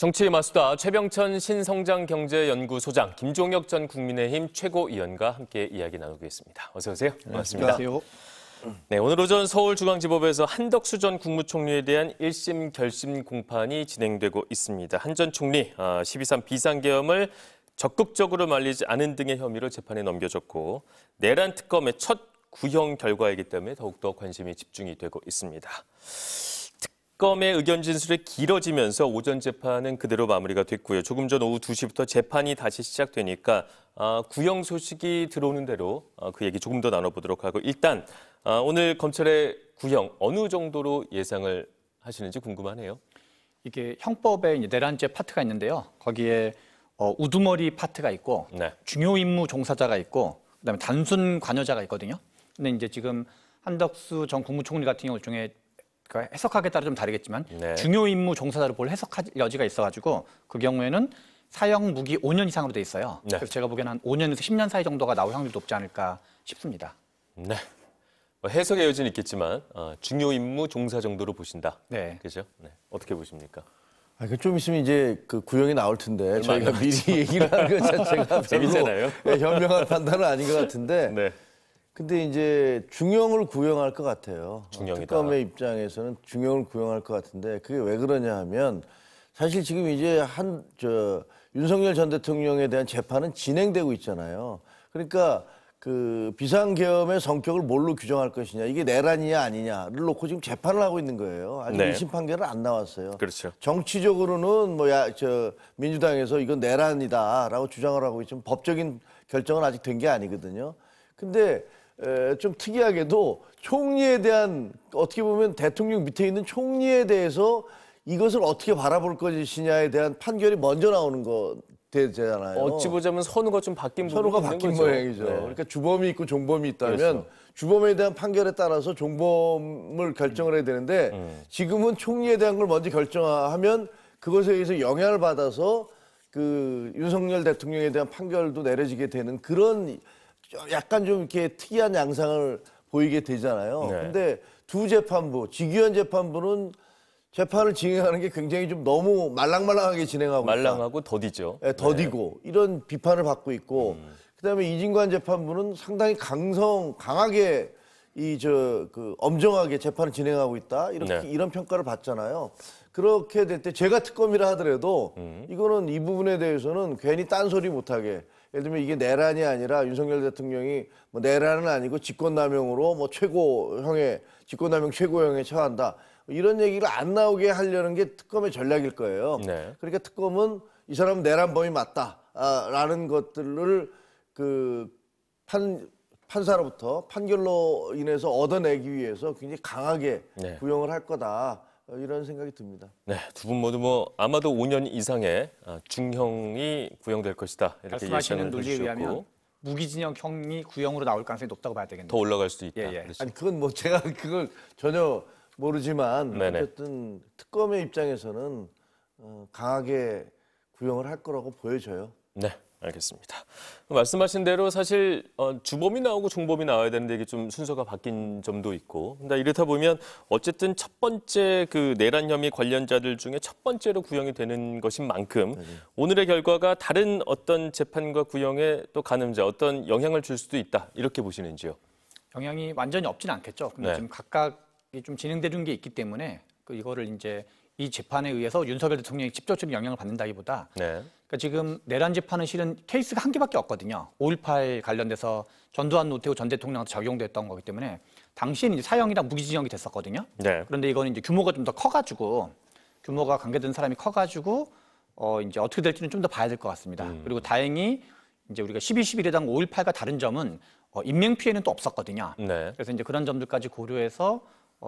정치의 마수다 최병천 신성장경제연구소장, 김종혁 전 국민의힘 최고위원과 함께 이야기 나누겠습니다. 어서 오세요. 반갑습니다. 안녕하세요. 네, 오늘 오전 서울중앙지법에서 한덕수 전 국무총리에 대한 1심 결심 공판이 진행되고 있습니다. 한 전 총리 12.3 비상계엄을 적극적으로 말리지 않은 등의 혐의로 재판에 넘겨졌고, 내란 특검의 첫 구형 결과이기 때문에 더욱더 관심이 집중이 되고 있습니다. 특검의 의견 진술이 길어지면서 오전 재판은 그대로 마무리가 됐고요. 조금 전 오후 2시부터 재판이 다시 시작되니까 구형 소식이 들어오는 대로 그 얘기 조금 더 나눠보도록 하고, 일단 오늘 검찰의 구형 어느 정도로 예상을 하시는지 궁금하네요. 이게 형법에 이제 내란죄 파트가 있는데요. 거기에 우두머리 파트가 있고, 네. 중요 임무 종사자가 있고, 그다음에 단순 관여자가 있거든요. 근데 이제 지금 한덕수 전 국무총리 같은 경우 중에 해석하기에 따라 좀 다르겠지만, 네. 중요 임무 종사자로 볼 해석할 여지가 있어가지고 그 경우에는 사형 무기 5년 이상으로 돼 있어요. 네. 그래서 제가 보기에는 한 5년에서 10년 사이 정도가 나올 확률이 높지 않을까 싶습니다. 네. 해석의 여지는 있겠지만 중요 임무 종사 정도로 보신다. 네. 그죠? 네. 어떻게 보십니까? 좀 있으면 이제 그 구형이 나올 텐데 저희가 미리 얘기를 하는 것 자체가 재밌잖아요. 현명한 판단은 아닌 것 같은데. 네. 근데 이제 중형을 구형할 것 같아요. 중형이다. 특검의 입장에서는 중형을 구형할 것 같은데, 그게 왜 그러냐 하면 사실 지금 이제 윤석열 전 대통령에 대한 재판은 진행되고 있잖아요. 그러니까 그 비상계엄의 성격을 뭘로 규정할 것이냐, 이게 내란이냐 아니냐를 놓고 지금 재판을 하고 있는 거예요. 아직 네. 1심 판결은 안 나왔어요. 그렇죠. 정치적으로는 민주당에서 이건 내란이다라고 주장을 하고 있지만 법적인 결정은 아직 된 게 아니거든요. 근데 좀 특이하게도 총리에 대한, 어떻게 보면 대통령 밑에 있는 총리에 대해서 이것을 어떻게 바라볼 것이냐에 대한 판결이 먼저 나오는 거 되잖아요. 어찌 보자면 선우가 좀 바뀐 부분이 서로가 있는 바뀐 거죠. 모양이죠. 네. 그러니까 주범이 있고 종범이 있다면 그렇죠. 주범에 대한 판결에 따라서 종범을 결정을 해야 되는데, 지금은 총리에 대한 걸 먼저 결정하면 그것에 의해서 영향을 받아서 그 윤석열 대통령에 대한 판결도 내려지게 되는 그런 약간 좀 이렇게 특이한 양상을 보이게 되잖아요. 네. 근데 두 재판부, 지기현 재판부는 재판을 진행하는 게 굉장히 좀 너무 말랑말랑하게 진행하고 있다. 말랑하고 더디죠. 네, 더디고 이런 비판을 받고 있고, 그다음에 이진관 재판부는 상당히 강하게 엄정하게 재판을 진행하고 있다. 이렇게 네. 이런 평가를 받잖아요. 그렇게 될 때 제가 특검이라 하더라도 이거는 이 부분에 대해서는 괜히 딴소리 못하게, 예를 들면 이게 내란이 아니라 윤석열 대통령이 뭐 내란은 아니고 직권남용으로 뭐 직권남용 최고형에 처한다, 이런 얘기를 안 나오게 하려는 게 특검의 전략일 거예요. 네. 그러니까 특검은 이 사람은 내란범이 맞다라는 것들을 그 판사로부터 판결로 인해서 얻어내기 위해서 굉장히 강하게 네. 구형을 할 거다, 이런 생각이 듭니다. 네, 두 분 모두 아마도 5년 이상의 중형이 구형될 것이다, 이렇게 말씀하시는 예상을 논리에 의하면 해주셨고, 무기징역형이 구형으로 나올 가능성이 높다고 봐야 되겠네요. 더 올라갈 수도 있다. 예, 예. 그렇죠. 아니 그건 뭐 제가 그걸 전혀 모르지만, 네네. 어쨌든 특검의 입장에서는 강하게 구형을 할 거라고 보여져요. 네, 알겠습니다. 말씀하신 대로 사실 주범이 나오고 종범이 나와야 되는데 이게 좀 순서가 바뀐 점도 있고, 근데 이렇다 보면 어쨌든 첫 번째 그 내란 혐의 관련자들 중에 첫 번째로 구형이 되는 것인 만큼 오늘의 결과가 다른 어떤 재판과 구형에 또 가늠자 어떤 영향을 줄 수도 있다, 이렇게 보시는지요? 영향이 완전히 없지는 않겠죠. 근데 네. 지금 각각이 좀 진행되는 게 있기 때문에 이거를 이제 이 재판에 의해서 윤석열 대통령이 직접적인 영향을 받는다기보다, 네. 그러니까 지금 내란 재판은 실은 케이스가 한 개밖에 없거든요. 5.18 관련돼서 전두환 노태우 전 대통령한테 적용됐던 거기 때문에 당시에는 이제 사형이랑 무기징역이 됐었거든요. 네. 그런데 이거는 이제 규모가 좀 더 커가지고, 규모가 관계된 사람이 커가지고 이제 어떻게 될지는 좀 더 봐야 될 것 같습니다. 그리고 다행히 이제 우리가 12.11에당 5.18과 다른 점은 인명 피해는 또 없었거든요. 네. 그래서 이제 그런 점들까지 고려해서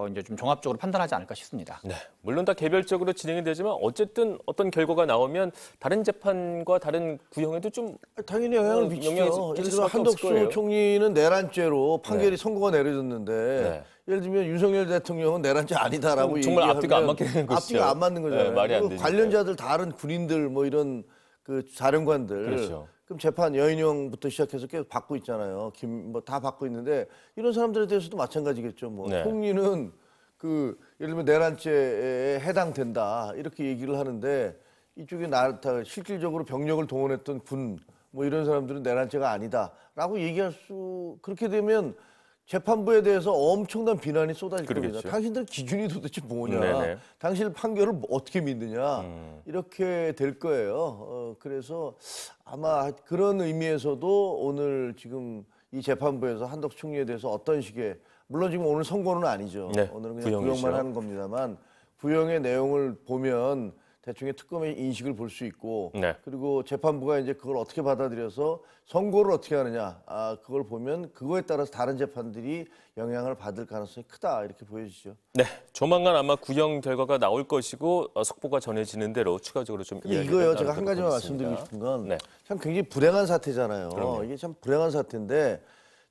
이제 좀 종합적으로 판단하지 않을까 싶습니다. 네, 물론 다 개별적으로 진행이 되지만 어쨌든 어떤 결과가 나오면 다른 재판과 다른 구형에도 좀 당연히 영향을 미치죠. 영향이 예를 끼칠 들면 수밖에 없을 거예요. 한덕수 총리는 내란죄로 판결이 네. 선고가 내려졌는데, 네. 예를 들면 윤석열 대통령은 내란죄 아니다라고 정말 얘기하면 앞뒤가 안 맞는 것이죠. 앞뒤가 안 맞는 거잖아요. 네, 말이 안 그리고 되니까. 관련자들 다른 군인들 뭐 이런 그 사령관들, 그렇죠. 그럼 재판 여인형부터 시작해서 계속 받고 있잖아요. 다 받고 있는데, 이런 사람들에 대해서도 마찬가지겠죠. 뭐 네. 총리는 예를 들면 내란죄에 해당된다, 이렇게 얘기를 하는데, 이쪽에 실질적으로 병력을 동원했던 군 뭐 이런 사람들은 내란죄가 아니다라고 얘기할 수 그렇게 되면 재판부에 대해서 엄청난 비난이 쏟아질 겁니다. 그러겠죠. 당신들 기준이 도대체 뭐냐? 네네. 당신 판결을 어떻게 믿느냐? 이렇게 될 거예요. 그래서 아마 그런 의미에서도 오늘 지금 이 재판부에서 한덕수 총리에 대해서 어떤 식의 물론 지금 오늘 선고는 아니죠. 네, 오늘은 그냥 구형이죠. 구형만 하는 겁니다만 구형의 내용을 보면 대충의 특검의 인식을 볼 수 있고 네. 그리고 재판부가 이제 그걸 어떻게 받아들여서 선고를 어떻게 하느냐 그걸 보면 그거에 따라서 다른 재판들이 영향을 받을 가능성이 크다 이렇게 보여지죠. 네, 조만간 아마 구형 결과가 나올 것이고 속보가 전해지는 대로 추가적으로 좀 근데 이야기를 이거요 제가 나누도록 한 가지만 하겠습니다. 말씀드리고 싶은 건 네. 참 굉장히 불행한 사태잖아요. 그럼요. 이게 참 불행한 사태인데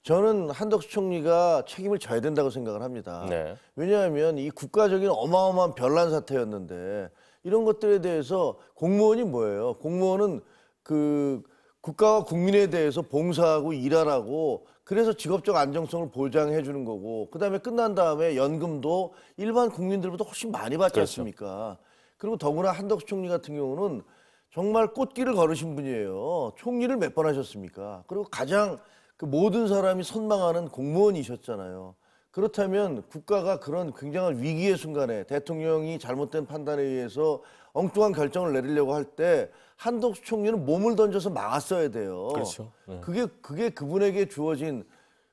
저는 한덕수 총리가 책임을 져야 된다고 생각을 합니다. 네. 왜냐하면 이 국가적인 어마어마한 별난 사태였는데 이런 것들에 대해서 공무원이 뭐예요? 공무원은 그 국가와 국민에 대해서 봉사하고 일하라고 그래서 직업적 안정성을 보장해 주는 거고 그다음에 끝난 다음에 연금도 일반 국민들보다 훨씬 많이 받지 그렇죠. 않습니까? 그리고 더구나 한덕수 총리 같은 경우는 정말 꽃길을 걸으신 분이에요. 총리를 몇 번 하셨습니까? 그리고 가장 그 모든 사람이 선망하는 공무원이셨잖아요. 그렇다면 국가가 그런 굉장한 위기의 순간에 대통령이 잘못된 판단에 의해서 엉뚱한 결정을 내리려고 할 때 한덕수 총리는 몸을 던져서 막았어야 돼요. 그렇죠. 네. 그게 그분에게 주어진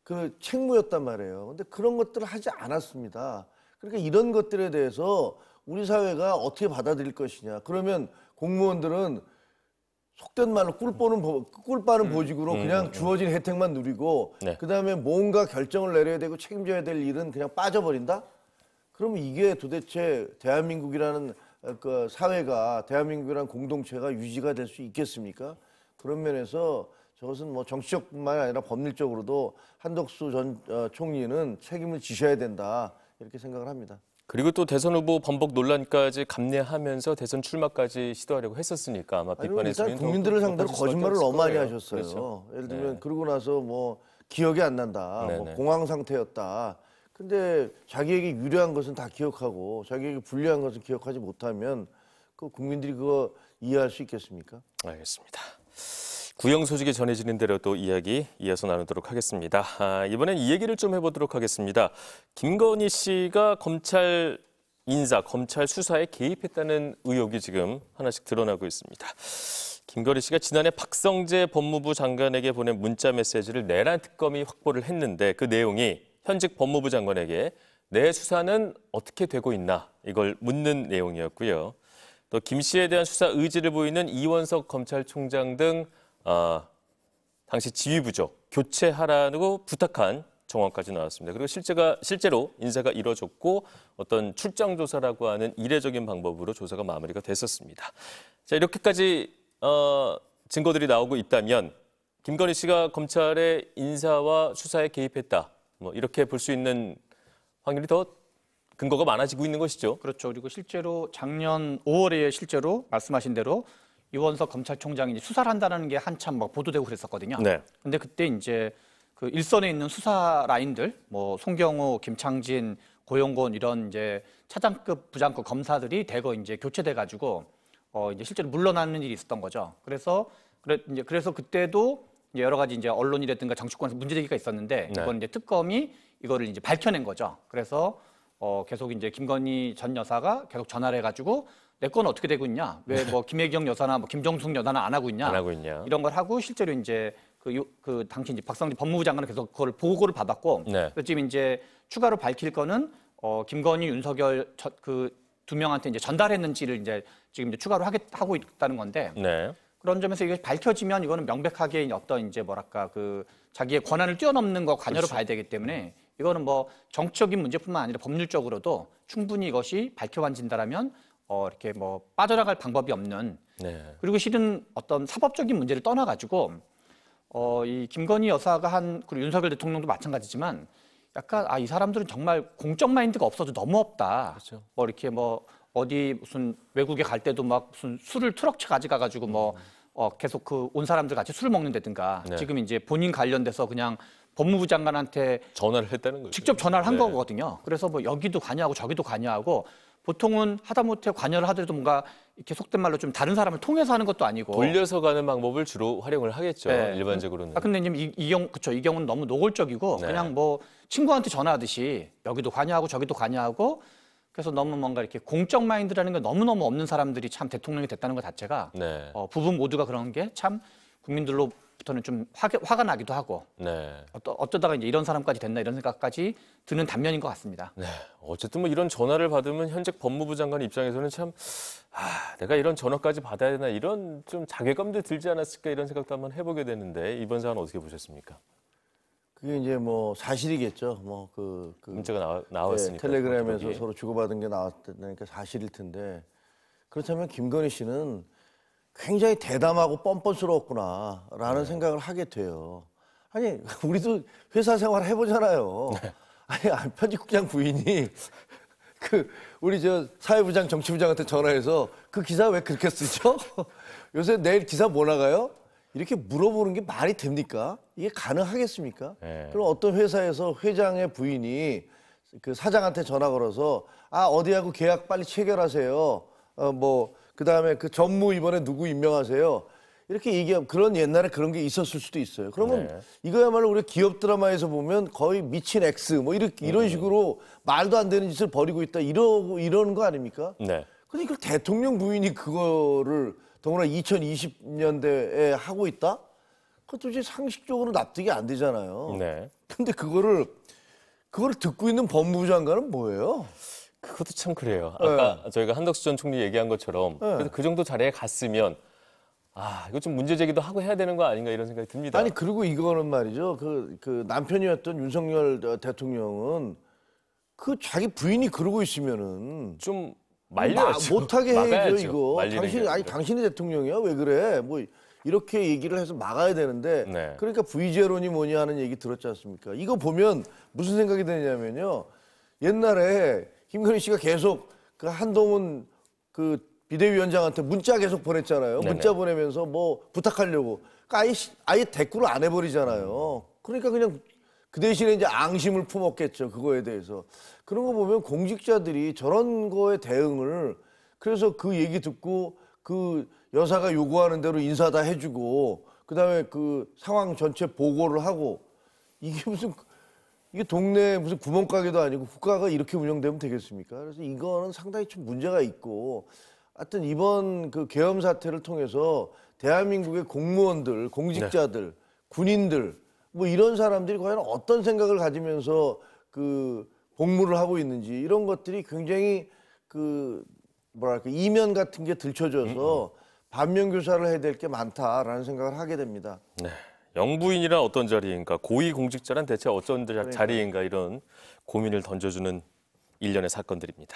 그 책무였단 말이에요. 근데 그런 것들을 하지 않았습니다. 그러니까 이런 것들에 대해서 우리 사회가 어떻게 받아들일 것이냐. 그러면 공무원들은 속된 말로 꿀 빠는 보직으로 그냥 주어진 혜택만 누리고 네. 그다음에 뭔가 결정을 내려야 되고 책임져야 될 일은 그냥 빠져버린다? 그러면 이게 도대체 대한민국이라는 그 사회가 대한민국이라는 공동체가 유지가 될 수 있겠습니까? 그런 면에서 저것은 뭐 정치적뿐만 아니라 법률적으로도 한덕수 전 총리는 책임을 지셔야 된다 이렇게 생각을 합니다. 그리고 또 대선 후보 번복 논란까지 감내하면서 대선 출마까지 시도하려고 했었으니까 아마 아니, 비판의 일단 수위는 국민들을 더 상대로 높아질 수밖에 거짓말을 없을 너무 많이 거예요. 하셨어요. 그렇죠. 예를 들면 네. 그러고 나서 뭐 기억이 안 난다, 뭐 네네. 공황 상태였다. 근데 자기에게 유리한 것은 다 기억하고 자기에게 불리한 것은 기억하지 못하면 그 국민들이 그거 이해할 수 있겠습니까? 알겠습니다. 구형 소식이 전해지는 대로 또 이야기 이어서 나누도록 하겠습니다. 이번엔 이 얘기를 좀 해보도록 하겠습니다. 김건희 씨가 검찰 인사, 검찰 수사에 개입했다는 의혹이 지금 하나씩 드러나고 있습니다. 김건희 씨가 지난해 박성재 법무부 장관에게 보낸 문자 메시지를 내란 특검이 확보를 했는데 그 내용이 현직 법무부 장관에게 내 수사는 어떻게 되고 있나 이걸 묻는 내용이었고요. 또 김 씨에 대한 수사 의지를 보이는 이원석 검찰총장 등 당시 지휘부죠. 교체하라고 부탁한 정황까지 나왔습니다. 그리고 실제로 인사가 이뤄졌고 어떤 출장 조사라고 하는 이례적인 방법으로 조사가 마무리가 됐었습니다. 자, 이렇게까지 증거들이 나오고 있다면 김건희 씨가 검찰의 인사와 수사에 개입했다. 뭐 이렇게 볼 수 있는 확률이 더 근거가 많아지고 있는 것이죠. 그렇죠. 그리고 실제로 작년 5월에 실제로 말씀하신 대로 이원석 검찰총장이 이제 수사를 한다는 게 한참 막 보도되고 그랬었거든요. 네. 근데 그때 이제 그 일선에 있는 수사 라인들, 뭐 송경호, 김창진, 고용곤 이런 이제 차장급, 부장급 검사들이 대거 이제 교체돼 가지고 이제 실제로 물러나는 일이 있었던 거죠. 그래서 그때도 이제 여러 가지 이제 언론이라든가 정치권에서 문제제기가 있었는데 네. 이건 이제 특검이 이거를 이제 밝혀낸 거죠. 그래서 계속 이제 김건희 전 여사가 계속 전화를 해가지고 내 건 어떻게 되고 있냐? 왜 뭐 김혜경 여사나 뭐 김정숙 여사는 안 하고 있냐? 안 하고 있냐? 이런 걸 하고 실제로 이제 그 당시 이제 박성재 법무부 장관은 계속 그걸 보고를 받았고 네. 그래서 지금 이제 추가로 밝힐 거는 김건희, 윤석열 그 두 명한테 이제 전달했는지를 이제 지금 이제 추가로 하고 있다는 건데 네. 그런 점에서 이게 밝혀지면 이거는 명백하게 어떤 이제 뭐랄까 그 자기의 권한을 뛰어넘는 거 관여로 그렇죠. 봐야 되기 때문에 이거는 뭐 정치적인 문제뿐만 아니라 법률적으로도 충분히 이것이 밝혀만진다라면 이렇게 뭐 빠져나갈 방법이 없는 네. 그리고 실은 어떤 사법적인 문제를 떠나가지고 이 김건희 여사가 그리고 윤석열 대통령도 마찬가지지만 약간 이 사람들은 정말 공적 마인드가 없어도 너무 없다. 그렇죠. 뭐 이렇게 뭐 어디 무슨 외국에 갈 때도 막 무슨 술을 트럭째 가져가가지고 뭐 계속 그 온 사람들 같이 술을 먹는다든가 네. 지금 이제 본인 관련돼서 그냥 법무부 장관한테 전화를 했다는 거죠. 직접 전화를 한 네. 거거든요. 그래서 뭐 여기도 관여하고 저기도 관여하고 보통은 하다못해 관여를 하더라도 뭔가 이렇게 속된 말로 좀 다른 사람을 통해서 하는 것도 아니고 돌려서 가는 방법을 주로 활용을 하겠죠. 네. 일반적으로는. 근데 이제 이 경우는 너무 노골적이고 네. 그냥 뭐 친구한테 전화하듯이 여기도 관여하고 저기도 관여하고 그래서 너무 뭔가 이렇게 공적 마인드라는 게 너무너무 없는 사람들이 참 대통령이 됐다는 것 자체가 네. 부분 모두가 그런 게 참 국민들로부터는 좀 화가 나기도 하고 네. 어쩌다가 이제 이런 사람까지 됐나 이런 생각까지 드는 단면인 것 같습니다. 네. 어쨌든 뭐 이런 전화를 받으면 현직 법무부 장관 입장에서는 참 내가 이런 전화까지 받아야 되나 이런 좀 자괴감도 들지 않았을까 이런 생각도 한번 해보게 되는데 이번 사안 어떻게 보셨습니까? 그게 이제 뭐 사실이겠죠. 뭐 문자가 나왔으니까. 텔레그램에서 거기에. 서로 주고받은 게 나왔다니까 사실일 텐데 그렇다면 김건희 씨는 굉장히 대담하고 뻔뻔스러웠구나라는 생각을 하게 돼요. 아니 우리도 회사 생활 해보잖아요. 아니 편집국장 부인이 우리 저 사회부장 정치부장한테 전화해서 그 기사 왜 그렇게 쓰죠? 요새 내일 기사 뭐 나가요? 이렇게 물어보는 게 말이 됩니까? 이게 가능하겠습니까? 네. 그럼 어떤 회사에서 회장의 부인이 그 사장한테 전화 걸어서 어디하고 계약 빨리 체결하세요. 그다음에 그 전무 이번에 누구 임명하세요. 이렇게 얘기하면 그런 옛날에 그런 게 있었을 수도 있어요. 그러면 네. 이거야말로 우리 기업 드라마에서 보면 거의 미친 X 뭐 이런 식으로 말도 안 되는 짓을 벌이고 있다 이러는 거 아닙니까? 네. 근데 이걸 대통령 부인이 그거를 더구나 2020년대에 하고 있다? 그것도 이제 상식적으로 납득이 안 되잖아요. 네. 근데 그거를 듣고 있는 법무부 장관은 뭐예요? 그것도 참 그래요. 아까 저희가 한덕수 전 총리 얘기한 것처럼 그래서 그 정도 자리에 갔으면 이거 좀 문제 제기도 하고 해야 되는 거 아닌가 이런 생각이 듭니다. 아니 그리고 이거는 말이죠. 그 남편이었던 윤석열 대통령은 그 자기 부인이 그러고 있으면은 좀 말려야죠. 못하게 해야죠 막아야죠. 이거. 말리는 게 아니라. 당신이 대통령이야 왜 그래? 뭐 이렇게 얘기를 해서 막아야 되는데 네. 그러니까 부의제론이 뭐냐 하는 얘기 들었지 않습니까? 이거 보면 무슨 생각이 드냐면요. 옛날에 김건희 씨가 계속 그 한동훈 그 비대위원장한테 문자 계속 보냈잖아요. 네네. 문자 보내면서 뭐 부탁하려고. 그러니까 아예 대꾸를 안 해버리잖아요. 그러니까 그냥 그 대신에 이제 앙심을 품었겠죠. 그거에 대해서. 그런 거 보면 공직자들이 저런 거에 대응을 그래서 그 얘기 듣고 그 여사가 요구하는 대로 인사 다 해주고 그다음에 그 상황 전체 보고를 하고 이게 이게 동네 무슨 구멍가게도 아니고 국가가 이렇게 운영되면 되겠습니까? 그래서 이거는 상당히 좀 문제가 있고 하여튼 이번 그 계엄 사태를 통해서 대한민국의 공무원들, 공직자들, 군인들 뭐 이런 사람들이 과연 어떤 생각을 가지면서 그 복무를 하고 있는지 이런 것들이 굉장히 그 뭐랄까 이면 같은 게 들춰져서 반면 교사를 해야 될 게 많다라는 생각을 하게 됩니다. 네. 영부인이란 어떤 자리인가, 고위공직자란 대체 어떤 자리인가 이런 고민을 던져주는 일련의 사건들입니다.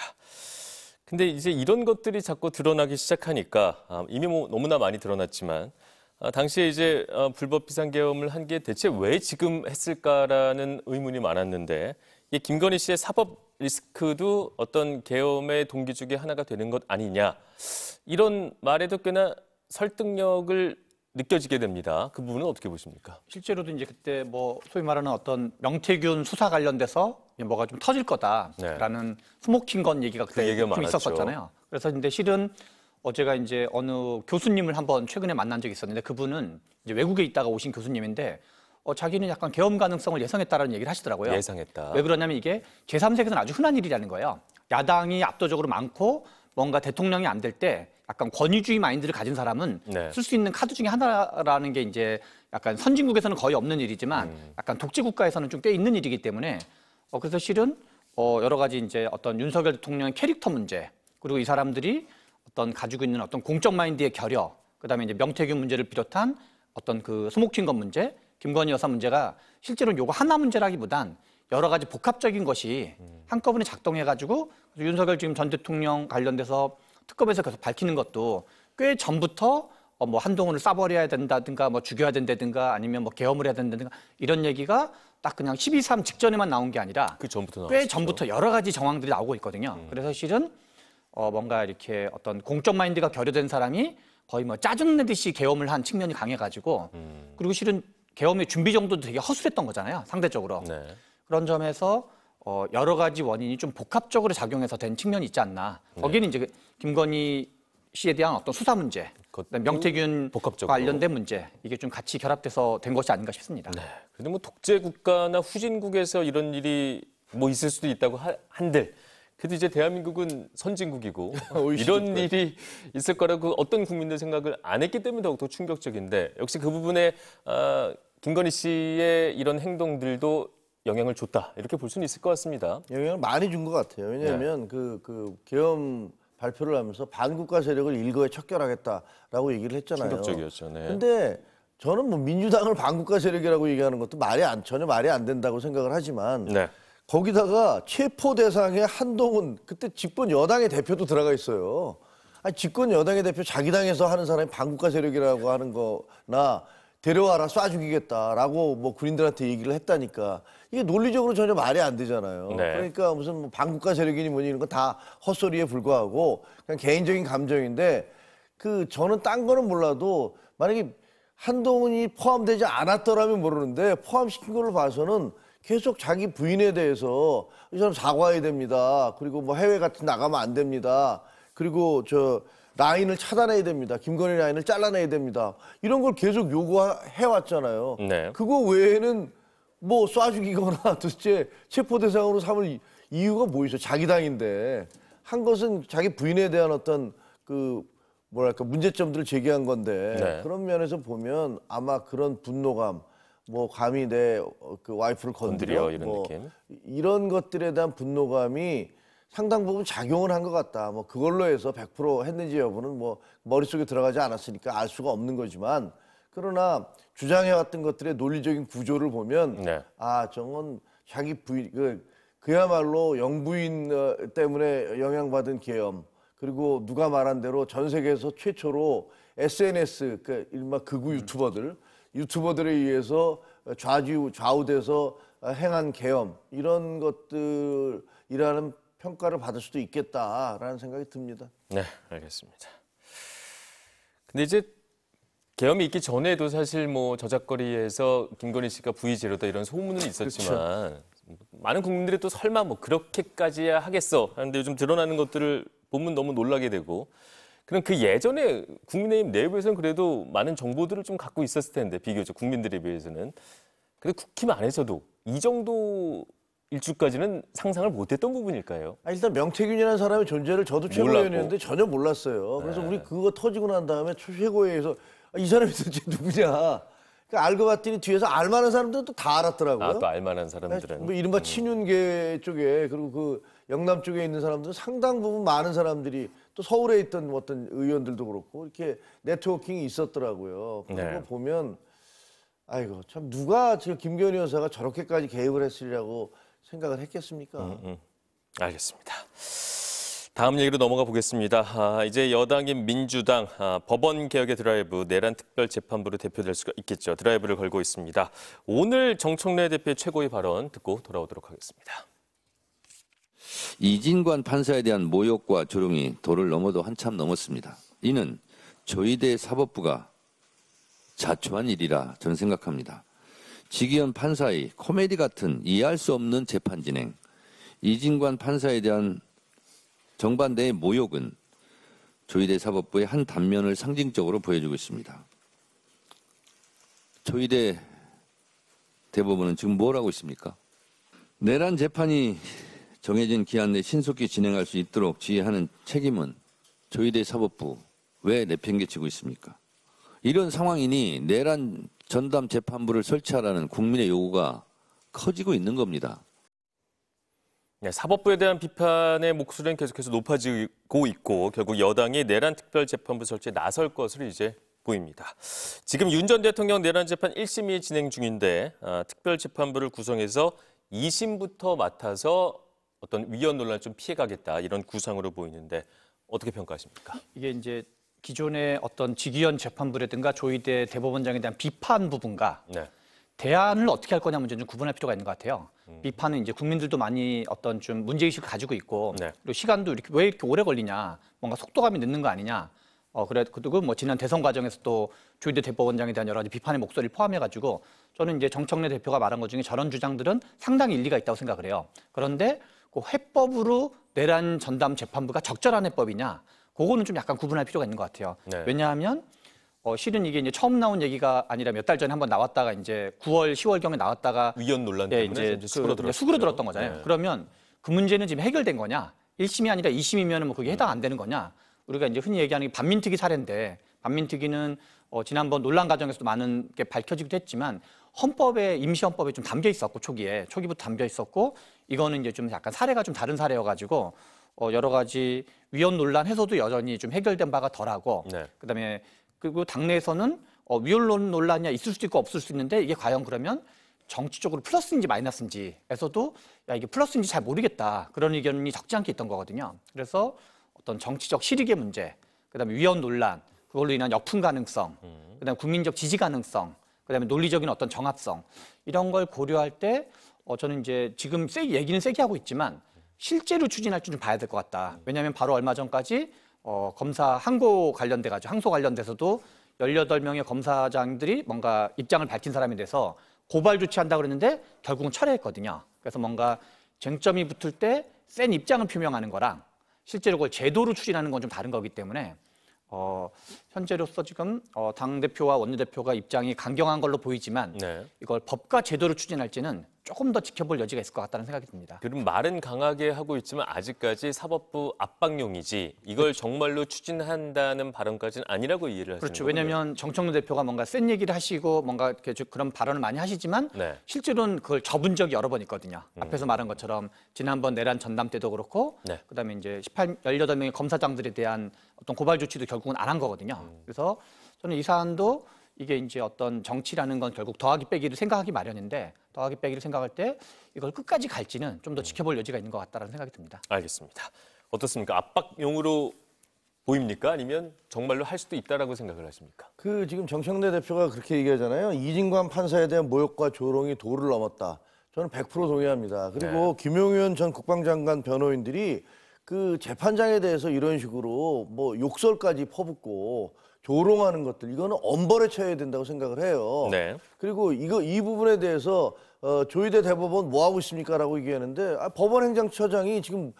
근데 이제 이런 것들이 자꾸 드러나기 시작하니까 이미 뭐 너무나 많이 드러났지만 당시에 이제 불법 비상계엄을 한 게 대체 왜 지금 했을까라는 의문이 많았는데 이 김건희 씨의 사법 리스크도 어떤 계엄의 동기 중에 하나가 되는 것 아니냐 이런 말에도 꽤나 설득력을 느껴지게 됩니다. 그 부분은 어떻게 보십니까? 실제로도 이제 그때 뭐 소위 말하는 어떤 명태균 수사 관련돼서 뭐가 좀 터질 거다라는 스모킹건 얘기가 그때 얘기가 좀 많았죠. 있었었잖아요. 그래서 근데 실은 제가 이제 어느 교수님을 한번 최근에 만난 적이 있었는데 그분은 이제 외국에 있다가 오신 교수님인데 자기는 약간 계엄 가능성을 예상했다라는 얘기를 하시더라고요. 예상했다. 왜 그러냐면 이게 제3세계에서는 아주 흔한 일이라는 거예요. 야당이 압도적으로 많고 뭔가 대통령이 안 될 때 약간 권위주의 마인드를 가진 사람은 네. 쓸 수 있는 카드 중에 하나라는 게 이제 약간 선진국에서는 거의 없는 일이지만 약간 독재 국가에서는 좀 꽤 있는 일이기 때문에 그래서 실은 여러 가지 이제 어떤 윤석열 대통령의 캐릭터 문제 그리고 이 사람들이 어떤 가지고 있는 어떤 공적 마인드의 결여 그다음에 이제 명태균 문제를 비롯한 어떤 그 스모킹건 문제 김건희 여사 문제가 실제로는 요거 하나 문제라기보단 여러 가지 복합적인 것이 한꺼번에 작동해가지고 윤석열 지금 전 대통령 관련돼서 특검에서 계속 밝히는 것도 꽤 전부터 뭐 한동훈을 쏴버려야 된다든가 뭐 죽여야 된다든가 아니면 뭐 계엄을 해야 된다든가 이런 얘기가 딱 그냥 12.3 직전에만 나온 게 아니라 그 전부터 꽤 전부터 여러 가지 정황들이 나오고 있거든요. 그래서 실은 뭔가 이렇게 어떤 공적 마인드가 결여된 사람이 거의 뭐 짜증내듯이 계엄을 한 측면이 강해가지고 그리고 실은 계엄의 준비 정도도 되게 허술했던 거잖아요. 상대적으로. 네. 그런 점에서 여러 가지 원인이 좀 복합적으로 작용해서 된 측면이 있지 않나. 거기는 이제 김건희 씨에 대한 어떤 수사 문제, 그다음에 명태균 복합적으로. 관련된 문제 이게 좀 같이 결합돼서 된 것이 아닌가 싶습니다. 네. 근데 뭐 독재 국가나 후진국에서 이런 일이 뭐 있을 수도 있다고 한들 그래도 이제 대한민국은 선진국이고 이런 일이 있을 거라고 어떤 국민들 생각을 안 했기 때문에 더욱더 충격적인데 역시 그 부분에 김건희 씨의 이런 행동들도 영향을 줬다 이렇게 볼 수는 있을 것 같습니다. 영향을 많이 준 것 같아요. 왜냐하면 그 계엄 발표를 하면서 반국가 세력을 일거에 척결하겠다라고 얘기를 했잖아요. 충격적이었죠. 네. 근데 저는 뭐 민주당을 반국가 세력이라고 얘기하는 것도 전혀 말이 안 된다고 생각을 하지만 네. 거기다가 체포 대상에 한동훈 그때 집권 여당의 대표도 들어가 있어요. 아니, 집권 여당의 대표 자기 당에서 하는 사람이 반국가 세력이라고 하는 거나 데려와라 쏴 죽이겠다라고 뭐 군인들한테 얘기를 했다니까 이게 논리적으로 전혀 말이 안 되잖아요. 네. 그러니까 무슨 뭐 반국가 세력이니 뭐니 이런 건 다 헛소리에 불과하고 그냥 개인적인 감정인데 저는 딴 거는 몰라도 만약에 한동훈이 포함되지 않았더라면 모르는데 포함시킨 걸로 봐서는 계속 자기 부인에 대해서 이 사람 사과해야 됩니다. 그리고 뭐 해외 같은 나가면 안 됩니다. 그리고 라인을 차단해야 됩니다. 김건희 라인을 잘라내야 됩니다. 이런 걸 계속 요구해 왔잖아요. 네. 그거 외에는 뭐 쏴 죽이거나 도대체 체포 대상으로 삼을 이유가 뭐 있어? 자기 당인데 한 것은 자기 부인에 대한 어떤 뭐랄까 문제점들을 제기한 건데 네. 그런 면에서 보면 아마 그런 분노감 뭐 감히 내 와이프를 건드려 이런 느낌. 이런 것들에 대한 분노감이 상당 부분 작용을 한 것 같다. 뭐 그걸로 해서 100% 했는지 여부는 뭐 머릿속에 들어가지 않았으니까 알 수가 없는 거지만 그러나 주장해왔던 것들의 논리적인 구조를 보면 네. 저건 자기 부인 그야말로 영부인 때문에 영향받은 계엄 그리고 누가 말한 대로 전 세계에서 최초로 SNS 일마 극우 유튜버들에 의해서 좌우돼서 행한 계엄 이런 것들이라는 평가를 받을 수도 있겠다라는 생각이 듭니다. 네, 알겠습니다. 근데 이제 계엄이 있기 전에도 사실 뭐 저작거리에서 김건희 씨가 부의 제로다 이런 소문은 있었지만 많은 국민들이 또 설마 뭐 그렇게까지 하겠어 하는데 요즘 드러나는 것들을 보면 너무 놀라게 되고 그럼 그 예전에 국민의힘 내부에서는 그래도 많은 정보들을 좀 갖고 있었을 텐데 비교적 국민들에 비해서는 근데 국힘 안에서도 이 정도 일주까지는 상상을 못했던 부분일까요? 일단 명태균이라는 사람의 존재를 저도 최고위원이었는데 전혀 몰랐어요. 그래서 우리 그거 터지고 난 다음에 최고위에서 이 사람이 도대체 누구냐. 그러니까 알고 봤더니 뒤에서 알만한 사람들은 또 다 알았더라고요. 또 알만한 사람들은. 뭐 이른바 친윤계 쪽에 그리고 영남 쪽에 있는 사람들은 상당 부분 많은 사람들이 또 서울에 있던 어떤 의원들도 그렇고 이렇게 네트워킹이 있었더라고요. 그런 거 보면 아이고 참 누가 지금 김건희 여사가 저렇게까지 개입을 했으리라고 생각을 했겠습니까? 알겠습니다. 다음 얘기로 넘어가 보겠습니다. 이제 여당인 민주당 법원 개혁의 드라이브 내란 특별재판부로 대표될 수가 있겠죠. 드라이브를 걸고 있습니다. 오늘 정청래 대표의 최고위 발언 듣고 돌아오도록 하겠습니다. 이진관 판사에 대한 모욕과 조롱이 도를 넘어도 한참 넘었습니다. 이는 조희대 사법부가 자초한 일이라 저는 생각합니다. 지기현 판사의 코미디 같은 이해할 수 없는 재판 진행, 이진관 판사에 대한 정반대의 모욕은 조희대 사법부의 한 단면을 상징적으로 보여주고 있습니다. 조희대 대법원은 지금 뭘 하고 있습니까? 내란 재판이 정해진 기한 내 신속히 진행할 수 있도록 지휘하는 책임은 조희대 사법부 왜 내팽개치고 있습니까? 이런 상황이니 내란 전담 재판부를 설치하라는 국민의 요구가 커지고 있는 겁니다. 네, 사법부에 대한 비판의 목소리는 계속해서 높아지고 있고 결국 여당이 내란 특별재판부 설치에 나설 것으로 이제 보입니다. 지금 윤 전 대통령 내란 재판 1심이 진행 중인데 특별재판부를 구성해서 2심부터 맡아서 어떤 위헌 논란을 좀 피해가겠다 이런 구상으로 보이는데 어떻게 평가하십니까? 이게 이제 기존의 어떤 지기현 재판부라든가 조희대 대법원장에 대한 비판 부분과 대안을 어떻게 할 거냐 문제는 좀 구분할 필요가 있는 것 같아요. 비판은 이제 국민들도 많이 어떤 좀 문제의식을 가지고 있고 그리고 시간도 왜 이렇게 오래 걸리냐, 뭔가 속도감이 늦는 거 아니냐. 그리고 뭐 지난 대선 과정에서 또 조희대 대법원장에 대한 여러 가지 비판의 목소리를 포함해가지고 저는 이제 정청래 대표가 말한 것 중에 저런 주장들은 상당히 일리가 있다고 생각을 해요. 그런데 그 해법으로 내란 전담 재판부가 적절한 해법이냐, 그거는 좀 약간 구분할 필요가 있는 것 같아요. 네. 왜냐하면 실은 이게 이제 처음 나온 얘기가 아니라 몇 달 전에 한번 나왔다가 이제 9월, 10월 경에 나왔다가 위헌 논란 예, 때문에 이제 수그러들었어요. 수그러들었던 거잖아요. 네. 그러면 그 문제는 지금 해결된 거냐? 1심이 아니라 2심이면 뭐 그게 해당 안 되는 거냐? 우리가 이제 흔히 얘기하는 게 반민특위 사례인데 반민특위는 지난번 논란 과정에서도 많은 게 밝혀지기도 했지만 헌법에 임시헌법에 좀 담겨 있었고 초기부터 담겨 있었고 이거는 이제 좀 약간 사례가 좀 다른 사례여가지고 여러 가지 위헌 논란 해소도 여전히 좀 해결된 바가 덜하고 네. 그다음에 그리고 당내에서는 위헌 논란이 있을 수도 있고 없을 수 있는데 이게 과연 그러면 정치적으로 플러스인지 마이너스인지에서도 야 이게 플러스인지 잘 모르겠다 그런 의견이 적지 않게 있던 거거든요. 그래서 어떤 정치적 실익의 문제, 그다음에 위헌 논란, 그걸로 인한 역풍 가능성, 그다음에 국민적 지지 가능성, 그다음에 논리적인 어떤 정합성 이런 걸 고려할 때 저는 이제 지금 얘기는 세게 하고 있지만 실제로 추진할지 좀 봐야 될 것 같다. 왜냐하면 바로 얼마 전까지 검사 항소 관련돼서도 18명의 검사장들이 뭔가 입장을 밝힌 사람에 대해서 고발 조치한다고 그랬는데 결국은 철회했거든요. 그래서 뭔가 쟁점이 붙을 때 센 입장을 표명하는 거랑 실제로 그걸 제도로 추진하는 건 좀 다른 거기 때문에 현재로서 지금 당대표와 원내대표가 입장이 강경한 걸로 보이지만 네. 이걸 법과 제도로 추진할지는 조금 더 지켜볼 여지가 있을 것 같다는 생각이 듭니다. 그럼 말은 강하게 하고 있지만 아직까지 사법부 압박용이지 이걸 정말로 추진한다는 발언까지는 아니라고 이해를 하시는 그렇죠. 거군요. 왜냐하면 정청래 대표가 뭔가 센 얘기를 하시고 뭔가 이렇게 그런 발언을 많이 하시지만 네. 실제로는 그걸 접은 적이 여러 번 있거든요. 앞에서 말한 것처럼 지난번 내란 전담 때도 그렇고 네. 그다음에 이제 18명의 검사장들에 대한 어떤 고발 조치도 결국은 안 한 거거든요. 그래서 저는 이 사안도 이게 이제 어떤 정치라는 건 결국 더하기 빼기를 생각하기 마련인데 더하기 빼기를 생각할 때 이걸 끝까지 갈지는 좀 더 지켜볼 여지가 있는 것 같다는 생각이 듭니다. 알겠습니다. 어떻습니까? 압박용으로 보입니까? 아니면 정말로 할 수도 있다라고 생각을 하십니까? 그 지금 정청래 대표가 그렇게 얘기하잖아요. 이진관 판사에 대한 모욕과 조롱이 도를 넘었다. 저는 100% 동의합니다. 그리고 김용현 전 국방장관 변호인들이 그 재판장에 대해서 이런 식으로 뭐 욕설까지 퍼붓고 조롱하는 것들 이거는 엄벌에 처해야 된다고 생각을 해요. 네. 그리고 이 부분에 대해서 조희대 대법원 뭐 하고 있습니까라고 얘기하는데 법원행정처장이 지금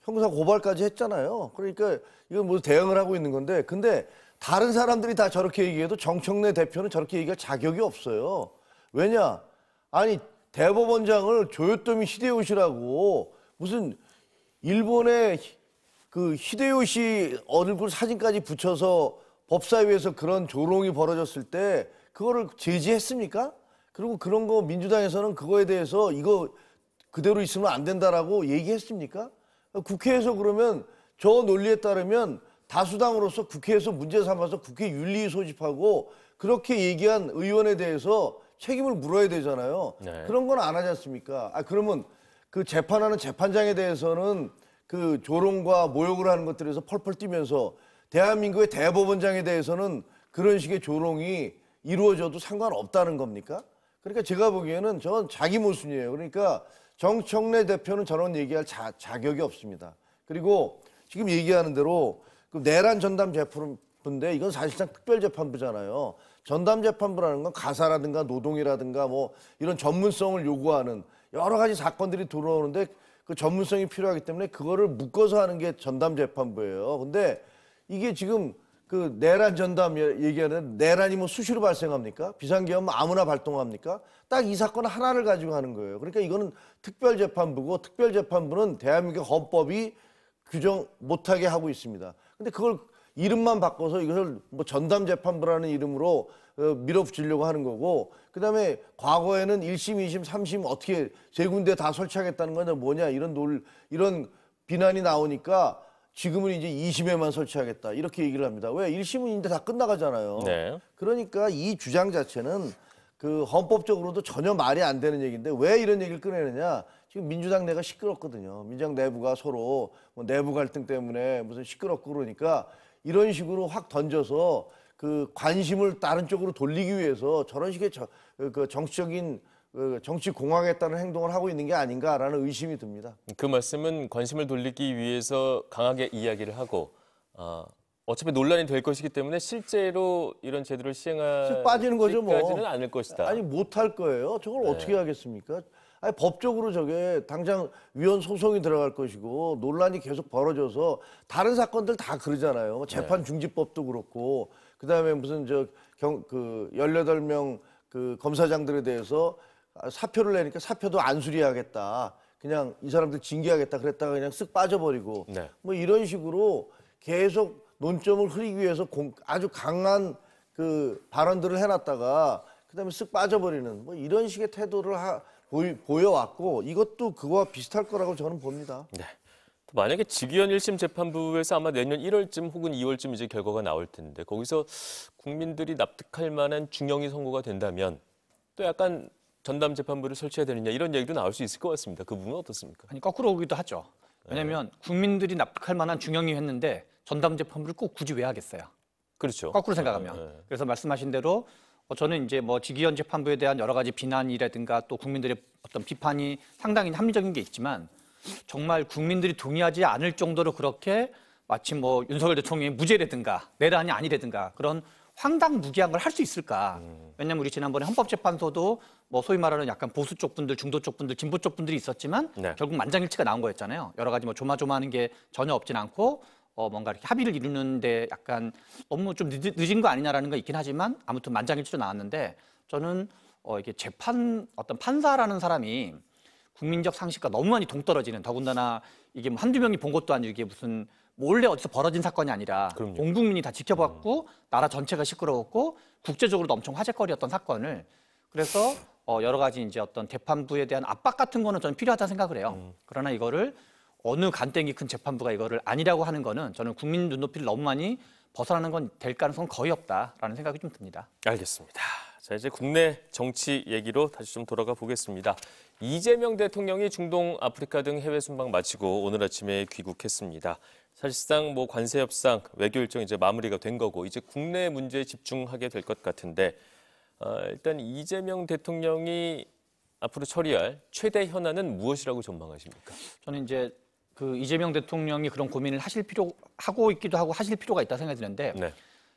형사 고발까지 했잖아요. 그러니까 이건 뭐 대응을 하고 있는 건데 근데 다른 사람들이 다 저렇게 얘기해도 정청래 대표는 저렇게 얘기할 자격이 없어요. 왜냐? 아니 대법원장을 조요토미 히데요시라고 무슨 일본의 그 히데요시 얼굴 사진까지 붙여서 법사위에서 그런 조롱이 벌어졌을 때 그거를 제지했습니까? 그리고 그런 거 민주당에서는 그거에 대해서 이거 그대로 있으면 안 된다라고 얘기했습니까? 국회에서 그러면 저 논리에 따르면 다수당으로서 국회에서 문제 삼아서 국회 윤리 소집하고 그렇게 얘기한 의원에 대해서 책임을 물어야 되잖아요. 네. 그런 건 안 하지 않습니까? 그러면 그 재판하는 재판장에 대해서는 그 조롱과 모욕을 하는 것들에서 펄펄 뛰면서 대한민국의 대법원장에 대해서는 그런 식의 조롱이 이루어져도 상관없다는 겁니까? 그러니까 제가 보기에는 저건 자기 모순이에요. 그러니까 정청래 대표는 저런 얘기할 자격이 없습니다. 그리고 지금 얘기하는 대로 그 내란 전담 재판부인데 이건 사실상 특별재판부잖아요. 전담 재판부라는 건 가사라든가 노동이라든가 뭐 이런 전문성을 요구하는 여러 가지 사건들이 들어오는데 그 전문성이 필요하기 때문에 그거를 묶어서 하는 게 전담 재판부예요. 근데 이게 지금 그 내란 전담 얘기하는 내란이 뭐 수시로 발생합니까? 비상계엄 아무나 발동합니까? 딱 이 사건 하나를 가지고 하는 거예요. 그러니까 이거는 특별재판부고 특별재판부는 대한민국 헌법이 규정 못하게 하고 있습니다. 근데 그걸 이름만 바꿔서 이것을 뭐 전담재판부라는 이름으로 밀어붙이려고 하는 거고 그다음에 과거에는 1심, 2심, 3심 어떻게 세 군데 다 설치하겠다는 거냐 뭐냐 이런 비난이 나오니까 지금은 이제 2심에만 설치하겠다 이렇게 얘기를 합니다. 왜? 1심은 이제 다 끝나가잖아요. 네. 그러니까 이 주장 자체는 그 헌법적으로도 전혀 말이 안 되는 얘기인데 왜 이런 얘기를 꺼내느냐? 지금 민주당 내가 시끄럽거든요. 민주당 내부가 서로 뭐 내부 갈등 때문에 무슨 시끄럽고 그러니까 이런 식으로 확 던져서 그 관심을 다른 쪽으로 돌리기 위해서 저런 식의 그 정치적인 정치 공학에 따른 행동을 하고 있는 게 아닌가라는 의심이 듭니다. 그 말씀은 관심을 돌리기 위해서 강하게 이야기를 하고 어차피 논란이 될 것이기 때문에 실제로 이런 제도를 빠지는 거죠, 뭐. 시행하지는 않을 것이다. 아니 못할 거예요. 저걸 어떻게 하겠습니까? 아니, 법적으로 저게 당장 위헌 소송이 들어갈 것이고 논란이 계속 벌어져서 다른 사건들 다 그러잖아요. 뭐 재판 중지법도 그렇고 그다음에 무슨 그 18명 그 검사장들에 대해서 사표를 내니까 사표도 안 수리하겠다. 그냥 이 사람들 징계하겠다 그랬다가 그냥 쓱 빠져버리고 네. 뭐 이런 식으로 계속 논점을 흐리기 위해서 아주 강한 그 발언들을 해놨다가 그다음에 쓱 빠져버리는 뭐 이런 식의 태도를 보여왔고 이것도 그거와 비슷할 거라고 저는 봅니다. 네. 또 만약에 직위원 1심 재판부에서 아마 내년 1월쯤 혹은 2월쯤 이제 결과가 나올 텐데 거기서 국민들이 납득할 만한 중형이 선고가 된다면 또 약간 전담 재판부를 설치해야 되느냐 이런 얘기도 나올 수 있을 것 같습니다. 그 부분은 어떻습니까? 아니 거꾸로 오기도 하죠. 왜냐하면 국민들이 납득할 만한 중형이 했는데 전담 재판부를 꼭 굳이 왜 하겠어요? 그렇죠. 거꾸로 생각하면. 그래서 말씀하신 대로 저는 이제 뭐 직위원 재판부에 대한 여러 가지 비난이라든가 또 국민들의 어떤 비판이 상당히 합리적인 게 있지만 정말 국민들이 동의하지 않을 정도로 그렇게 마치 뭐 윤석열 대통령이 무죄라든가 내란이 아니라든가 그런 황당무계한 걸 할 수 있을까? 왜냐하면 우리 지난번에 헌법재판소도 뭐 소위 말하는 약간 보수 쪽 분들, 중도 쪽 분들, 진보 쪽 분들이 있었지만 네. 결국 만장일치가 나온 거였잖아요. 여러 가지 뭐 조마조마하는 게 전혀 없진 않고 뭔가 이렇게 합의를 이루는데 약간 너무 좀 늦은 거 아니냐라는 거 있긴 하지만 아무튼 만장일치로 나왔는데 저는 이게 어떤 판사라는 사람이 국민적 상식과 너무 많이 동떨어지는 더군다나 이게 뭐 한두 명이 본 것도 아니고 이게 무슨 몰래 어디서 벌어진 사건이 아니라 그럼요. 온 국민이 다 지켜봤고 나라 전체가 시끄러웠고 국제적으로도 엄청 화제거리였던 사건을 그래서 여러 가지 이제 어떤 재판부에 대한 압박 같은 거는 저는 필요하다 생각을 해요. 그러나 이거를 어느 간땡이 큰 재판부가 이거를 아니라고 하는 거는 저는 국민 눈높이를 너무 많이 벗어나는 건 될 가능성은 거의 없다라는 생각이 좀 듭니다. 알겠습니다. 자, 이제 국내 정치 얘기로 다시 좀 돌아가 보겠습니다. 이재명 대통령이 중동, 아프리카 등 해외 순방 마치고 오늘 아침에 귀국했습니다. 사실상 뭐 관세 협상, 외교 일정 이제 마무리가 된 거고 이제 국내 문제에 집중하게 될 것 같은데 일단 이재명 대통령이 앞으로 처리할 최대 현안은 무엇이라고 전망하십니까? 저는 이제 그 이재명 대통령이 그런 고민을 하고 있기도 하고 하실 필요가 있다 생각이 드는데 네.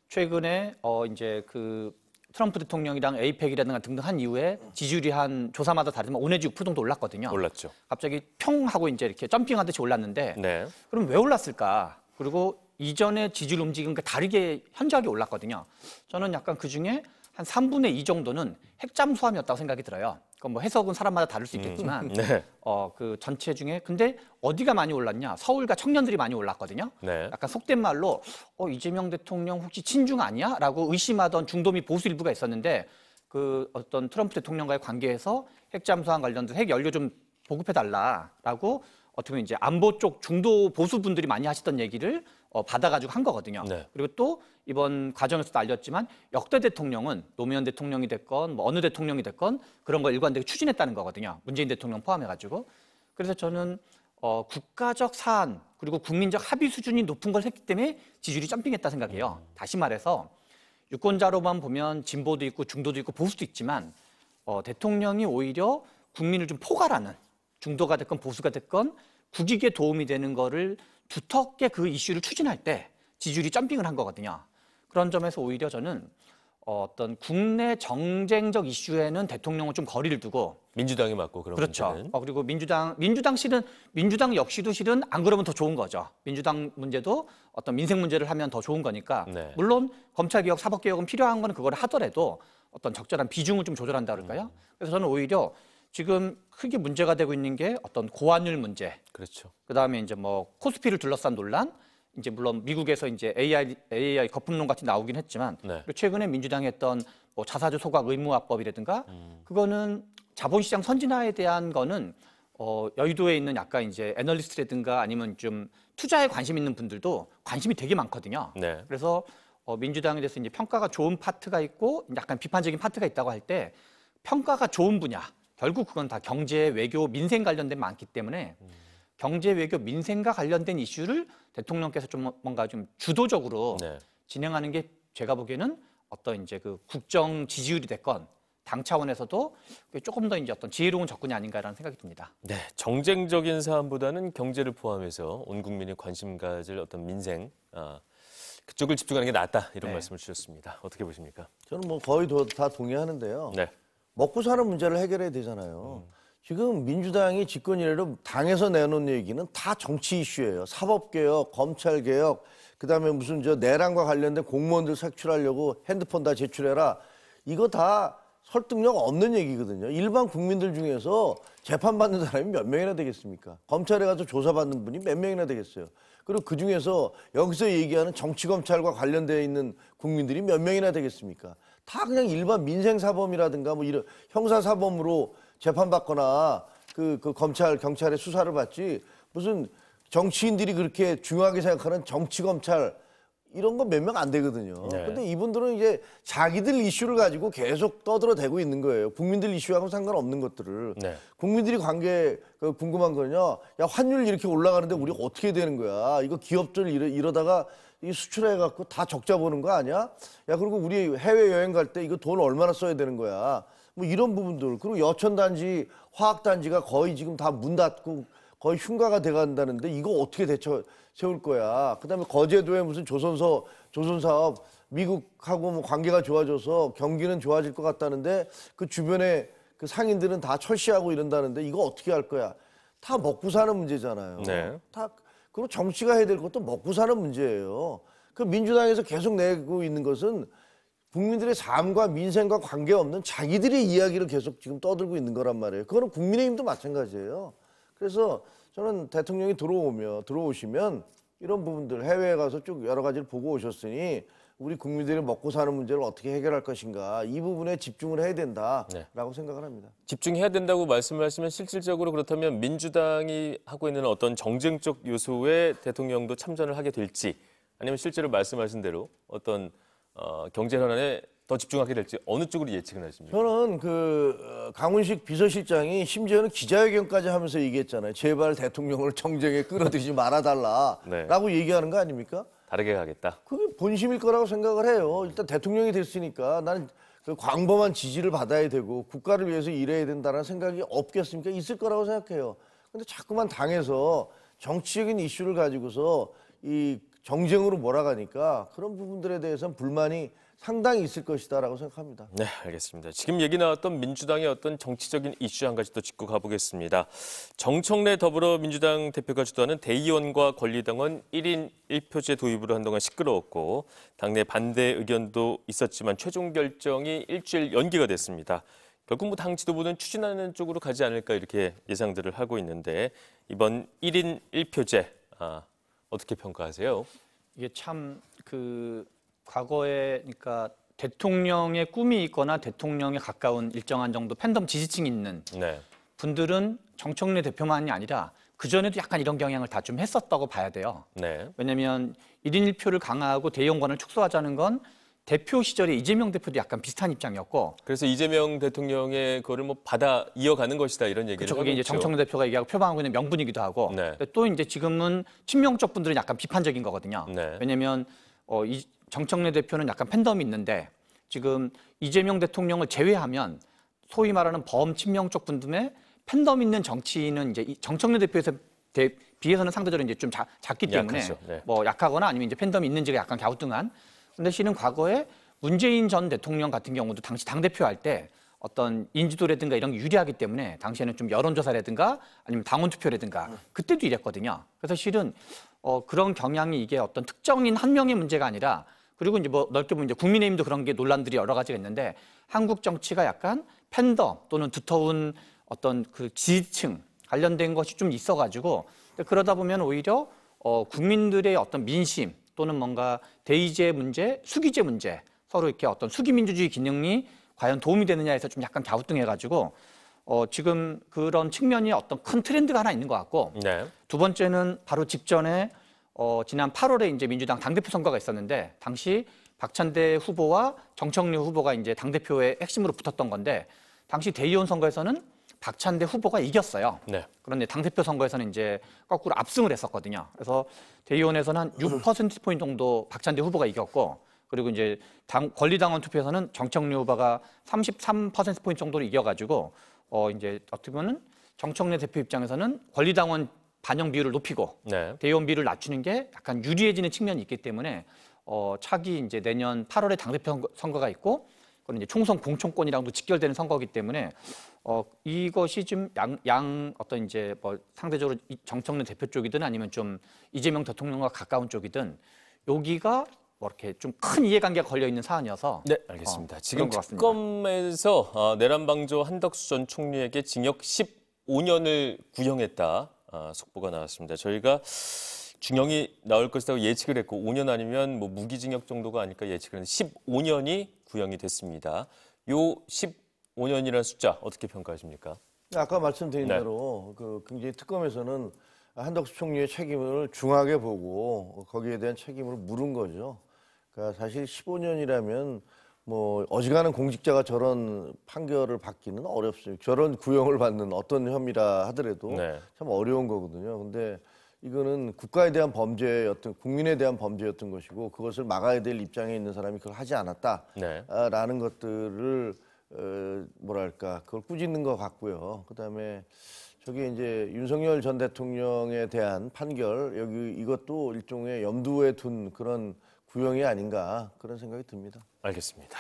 최근에 이제 그 트럼프 대통령이랑 에이펙이라든가 등등 한 이후에 지지율이 한 조사마다 다르지만 5 내지 6% 정도 올랐거든요. 올랐죠. 갑자기 평 하고 이제 이렇게 점핑하듯이 올랐는데 네. 그럼 왜 올랐을까? 그리고 이전에 지지율 움직임과 다르게 현저하게 올랐거든요. 저는 약간 그중에 한 3분의 2 정도는 핵잠수함이었다고 생각이 들어요. 그건 뭐 해석은 사람마다 다를 수 있겠지만 네. 그 전체 중에 근데 어디가 많이 올랐냐? 서울과 청년들이 많이 올랐거든요. 네. 약간 속된 말로 이재명 대통령 혹시 친중 아니야? 라고 의심하던 중도 및 보수 일부가 있었는데 그 어떤 트럼프 대통령과의 관계에서 핵잠수함 관련된 핵 연료 좀 보급해달라라고 어떻게 보면 이제 안보 쪽 중도 보수 분들이 많이 하시던 얘기를 받아가지고 한 거거든요. 네. 그리고 또 이번 과정에서도 알렸지만 역대 대통령은 노무현 대통령이 됐건 뭐 어느 대통령이 됐건 그런 걸 일관되게 추진했다는 거거든요. 문재인 대통령 포함해가지고. 그래서 저는 국가적 사안 그리고 국민적 합의 수준이 높은 걸 했기 때문에 지지율이 점핑했다 생각해요. 다시 말해서 유권자로만 보면 진보도 있고 중도도 있고 보수도 있지만 대통령이 오히려 국민을 좀 포괄하는 중도가 됐건 보수가 됐건 국익에 도움이 되는 거를 두텁게 그 이슈를 추진할 때 지지율이 점핑을 한 거거든요. 그런 점에서 오히려 저는 어떤 국내 정쟁적 이슈에는 대통령은 좀 거리를 두고 민주당이 맞고 그런 그렇죠. 문제는. 그리고 민주당 역시도 실은 안 그러면 더 좋은 거죠. 민주당 문제도 어떤 민생 문제를 하면 더 좋은 거니까. 네. 물론 검찰개혁, 사법개혁은 필요한 거는 그걸 하더라도 어떤 적절한 비중을 좀 조절한다 그럴까요? 그래서 저는 오히려 지금 크게 문제가 되고 있는 게 어떤 고환율 문제. 그렇죠. 그다음에 이제 뭐 코스피를 둘러싼 논란. 이제 물론 미국에서 이제 AI 거품론 같이 나오긴 했지만 네. 그리고 최근에 민주당이 했던 뭐 자사주 소각 의무화법이라든가 그거는 자본시장 선진화에 대한 거는 여의도에 있는 약간 이제 애널리스트라든가 아니면 좀 투자에 관심 있는 분들도 관심이 되게 많거든요. 네. 그래서 민주당에 대해서 이제 평가가 좋은 파트가 있고 약간 비판적인 파트가 있다고 할 때 평가가 좋은 분야 결국 그건 다 경제, 외교, 민생 관련된 많기 때문에 경제, 외교, 민생과 관련된 이슈를 대통령께서 좀 뭔가 좀 주도적으로 네. 진행하는 게 제가 보기에는 어떤 이제 그 국정 지지율이 됐건 당 차원에서도 조금 더 이제 어떤 지혜로운 접근이 아닌가라는 생각이 듭니다. 네, 정쟁적인 사안보다는 경제를 포함해서 온 국민이 관심 가질 어떤 민생 그쪽을 집중하는 게 낫다 이런 네. 말씀을 주셨습니다. 어떻게 보십니까? 저는 뭐 거의 다 동의하는데요. 네. 먹고 사는 문제를 해결해야 되잖아요. 지금 민주당이 집권 이래로 당에서 내놓은 얘기는 다 정치 이슈예요. 사법개혁, 검찰개혁, 그다음에 무슨 내란과 관련된 공무원들 색출하려고 핸드폰 다 제출해라. 이거 다 설득력 없는 얘기거든요. 일반 국민들 중에서 재판받는 사람이 몇 명이나 되겠습니까? 검찰에 가서 조사받는 분이 몇 명이나 되겠어요. 그리고 그중에서 여기서 얘기하는 정치검찰과 관련되어 있는 국민들이 몇 명이나 되겠습니까? 다 그냥 일반 민생사범이라든가 뭐 이런 형사사범으로 재판받거나 그 검찰, 경찰의 수사를 받지 무슨 정치인들이 그렇게 중요하게 생각하는 정치검찰 이런 거 몇 명 안 되거든요. 네. 근데 이분들은 이제 자기들 이슈를 가지고 계속 떠들어대고 있는 거예요. 국민들 이슈하고 상관없는 것들을. 네. 국민들이 궁금한 거냐. 야, 환율 이렇게 올라가는데 우리가 어떻게 되는 거야. 이거 기업들 이러다가 이 수출해갖고 다 적자 보는 거 아니야? 야, 그리고 우리 해외여행 갈 때 이거 돈 얼마나 써야 되는 거야. 뭐 이런 부분들. 그리고 여천단지, 화학단지가 거의 지금 다 문 닫고 거의 흉가가 돼간다는데 이거 어떻게 세울 거야. 그다음에 거제도에 무슨 조선사업 미국하고 뭐 관계가 좋아져서 경기는 좋아질 것 같다는데 그 주변에 그 상인들은 다 철시하고 이런다는데 이거 어떻게 할 거야. 다 먹고 사는 문제잖아요. 네. 다 그리고 정치가 해야 될 것도 먹고 사는 문제예요. 그 민주당에서 계속 내고 있는 것은 국민들의 삶과 민생과 관계없는 자기들의 이야기를 계속 지금 떠들고 있는 거란 말이에요. 그거는 국민의힘도 마찬가지예요. 그래서 저는 대통령이 들어오시면 이런 부분들 해외에 가서 쭉 여러 가지를 보고 오셨으니 우리 국민들이 먹고 사는 문제를 어떻게 해결할 것인가 이 부분에 집중을 해야 된다라고 생각을 합니다. 집중해야 된다고 말씀을 하시면 실질적으로 그렇다면 민주당이 하고 있는 어떤 정쟁적 요소에 대통령도 참전을 하게 될지 아니면 실제로 말씀하신 대로 어떤 경제 현안에 더 집중하게 될지 어느 쪽으로 예측을 하십니까? 저는 강훈식 비서실장이 심지어는 기자회견까지 하면서 얘기했잖아요. 제발 대통령을 정쟁에 끌어들이지 말아달라라고 네. 얘기하는 거 아닙니까? 다르게 가겠다. 그게 본심일 거라고 생각을 해요. 일단 대통령이 됐으니까 나는 그 광범한 지지를 받아야 되고 국가를 위해서 일해야 된다는 생각이 없겠습니까? 있을 거라고 생각해요. 근데 자꾸만 당에서 정치적인 이슈를 가지고서 이 정쟁으로 몰아가니까 그런 부분들에 대해서는 불만이 상당히 있을 것이다라고 생각합니다. 네, 알겠습니다. 지금 얘기 나왔던 민주당의 어떤 정치적인 이슈 한 가지 더 짚고 가보겠습니다. 정청래 더불어민주당 대표가 주도하는 대의원과 권리당원 1인 1표제 도입으로 한동안 시끄러웠고 당내 반대 의견도 있었지만 최종 결정이 일주일 연기가 됐습니다. 결국 뭐 당 지도부는 추진하는 쪽으로 가지 않을까 이렇게 예상들을 하고 있는데 이번 1인 1표제 어떻게 평가하세요? 이게 참 과거에 그러니까 대통령의 꿈이 있거나 대통령에 가까운 일정한 정도 팬덤 지지층이 있는 네. 분들은 정청래 대표만이 아니라 그전에도 약간 이런 경향을 다 좀 했었다고 봐야 돼요. 네. 왜냐하면 1인 1표를 강화하고 대의원권을 축소하자는 건 대표 시절에 이재명 대표도 약간 비슷한 입장이었고 그래서 이재명 대통령의 그거를 뭐 받아 이어가는 것이다 이런 얘기를 그렇죠. 하고 그게 이제 있죠. 정청래 대표가 얘기하고 표방하고 있는 명분이기도 하고 네. 또 이제 지금은 친명적 분들은 약간 비판적인 거거든요. 네. 왜냐하면 이 정청래 대표는 약간 팬덤이 있는데 지금 이재명 대통령을 제외하면 소위 말하는 범친명적 분들의 팬덤 있는 정치인은 이제 정청래 대표에 비해서는 상대적으로 이제 좀 작기 때문에 약하죠. 네. 뭐 약하거나 아니면 이제 팬덤이 있는지가 약간 갸우뚱한. 근데 실은 과거에 문재인 전 대통령 같은 경우도 당시 당대표 할 때 어떤 인지도라든가 이런 게 유리하기 때문에 당시에는 좀 여론조사라든가 아니면 당원투표라든가 그때도 이랬거든요. 그래서 실은 그런 경향이 이게 어떤 특정인 한 명의 문제가 아니라 그리고 이제 뭐 넓게 보면 이제 국민의힘도 그런 게 논란들이 여러 가지가 있는데 한국 정치가 약간 팬덤 또는 두터운 어떤 그 지지층 관련된 것이 좀 있어가지고 그러다 보면 오히려 국민들의 어떤 민심 또는 뭔가 대의제 문제, 수기제 문제 서로 이렇게 어떤 수기민주주의 기능이 과연 도움이 되느냐에서 좀 약간 갸우뚱해가지고 지금 그런 측면이 어떤 큰 트렌드가 하나 있는 것 같고 네. 두 번째는 바로 직전에 지난 8월에 이제 민주당 당대표 선거가 있었는데 당시 박찬대 후보와 정청래 후보가 이제 당대표의 핵심으로 붙었던 건데 당시 대의원 선거에서는 박찬대 후보가 이겼어요. 네. 그런데 당대표 선거에서는 이제 거꾸로 압승을 했었거든요. 그래서 대의원에서는 한 6%포인트 정도 박찬대 후보가 이겼고 그리고 이제 권리당원 투표에서는 정청래 후보가 33%포인트 정도로 이겨가지고 이제 어떻게 보면 정청래 대표 입장에서는 권리당원 반영 비율을 높이고 네. 대의원 비율을 낮추는 게 약간 유리해지는 측면이 있기 때문에 차기 이제 내년 8월에 당대표 선거가 있고 그런 이제 총선 공천권이랑도 직결되는 선거이기 때문에 이것이 좀 어떤 이제 뭐 상대적으로 정청래 대표 쪽이든 아니면 좀 이재명 대통령과 가까운 쪽이든 여기가 뭐 이렇게 좀 큰 이해관계가 걸려 있는 사안이어서 네, 알겠습니다. 지금 그런 것 같습니다. 특검에서 내란방조 한덕수 전 총리에게 징역 15년을 구형했다 속보가 나왔습니다. 저희가 중형이 나올 것이라고 예측을 했고 5년 아니면 뭐 무기징역 정도가 아닐까 예측을 했는데 15년이 구형이 됐습니다. 요 15년이라는 숫자 어떻게 평가하십니까? 아까 말씀드린 네. 대로 굉장히 특검에서는 한덕수 총리의 책임을 중하게 보고 거기에 대한 책임을 물은 거죠. 그러니까 사실 15년이라면 뭐 어지간한 공직자가 저런 판결을 받기는 어렵습니다. 저런 구형을 받는 어떤 혐의라 하더라도 네. 참 어려운 거거든요. 근데 이거는 국가에 대한 범죄였던, 국민에 대한 범죄였던 것이고 그것을 막아야 될 입장에 있는 사람이 그걸 하지 않았다라는 것들을 뭐랄까 그걸 꾸짖는 것 같고요. 그다음에 저게 이제 윤석열 전 대통령에 대한 판결 이것도 일종의 염두에 둔 그런 구형이 아닌가 그런 생각이 듭니다. 알겠습니다.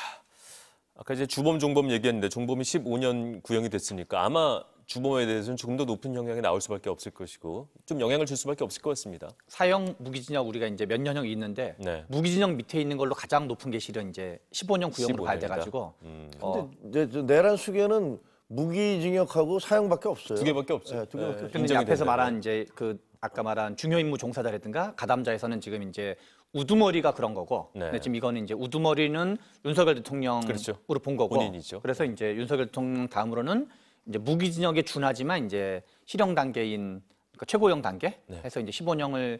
아까 이제 주범 종범 얘기했는데 종범이 15년 구형이 됐으니까 아마 주범에 대해서는 조금 더 높은 형량이 나올 수밖에 없을 것이고 좀 영향을 줄 수밖에 없을 것 같습니다. 사형 무기징역 우리가 이제 몇 년형이 있는데 네. 무기징역 밑에 있는 걸로 가장 높은 게 실은 이제 15년 구형으로 15년이다. 가야 돼가지고 근데 이제 내란 수계는 무기징역하고 사형밖에 없어요. 두 개밖에 없어요. 네, 두 개밖에 없어요. 근데 이제 인정이 앞에서 된다면. 말한 이제 그 아까 말한 중요임무 종사자라든가 가담자에서는 지금 이제 우두머리가 그런 거고, 네. 근데 지금 이거는 이제 우두머리는 윤석열 대통령으로 그렇죠. 본 거고, 본인이죠. 그래서 이제 윤석열 대통령 다음으로는 이제 무기징역에 준하지만 이제 실형 단계인 그러니까 최고형 단계 네. 해서 이제 15년을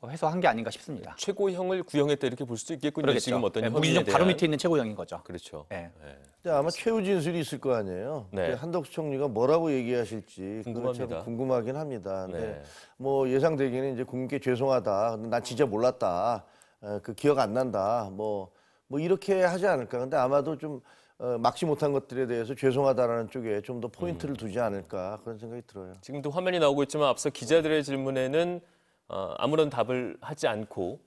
해서 한 게 아닌가 싶습니다. 최고형을 구형했다 이렇게 볼 수도 있겠군요. 그러겠죠. 지금 어떤 네, 혐의에 무기징역 대한. 바로 밑에 있는 최고형인 거죠. 그렇죠. 네. 네. 근데 아마 최후 진술이 있을 거 아니에요. 네. 근데 한덕수 총리가 뭐라고 얘기하실지 궁금합니다. 참 궁금하긴 합니다. 근데 네. 뭐 예상되기는 이제 국민께 죄송하다. 근데 난 진짜 몰랐다. 그 기억 안 난다. 뭐 이렇게 하지 않을까. 근데 아마도 좀 막지 못한 것들에 대해서 죄송하다라는 쪽에 좀 더 포인트를 두지 않을까 그런 생각이 들어요. 지금도 화면이 나오고 있지만 앞서 기자들의 질문에는 아무런 답을 하지 않고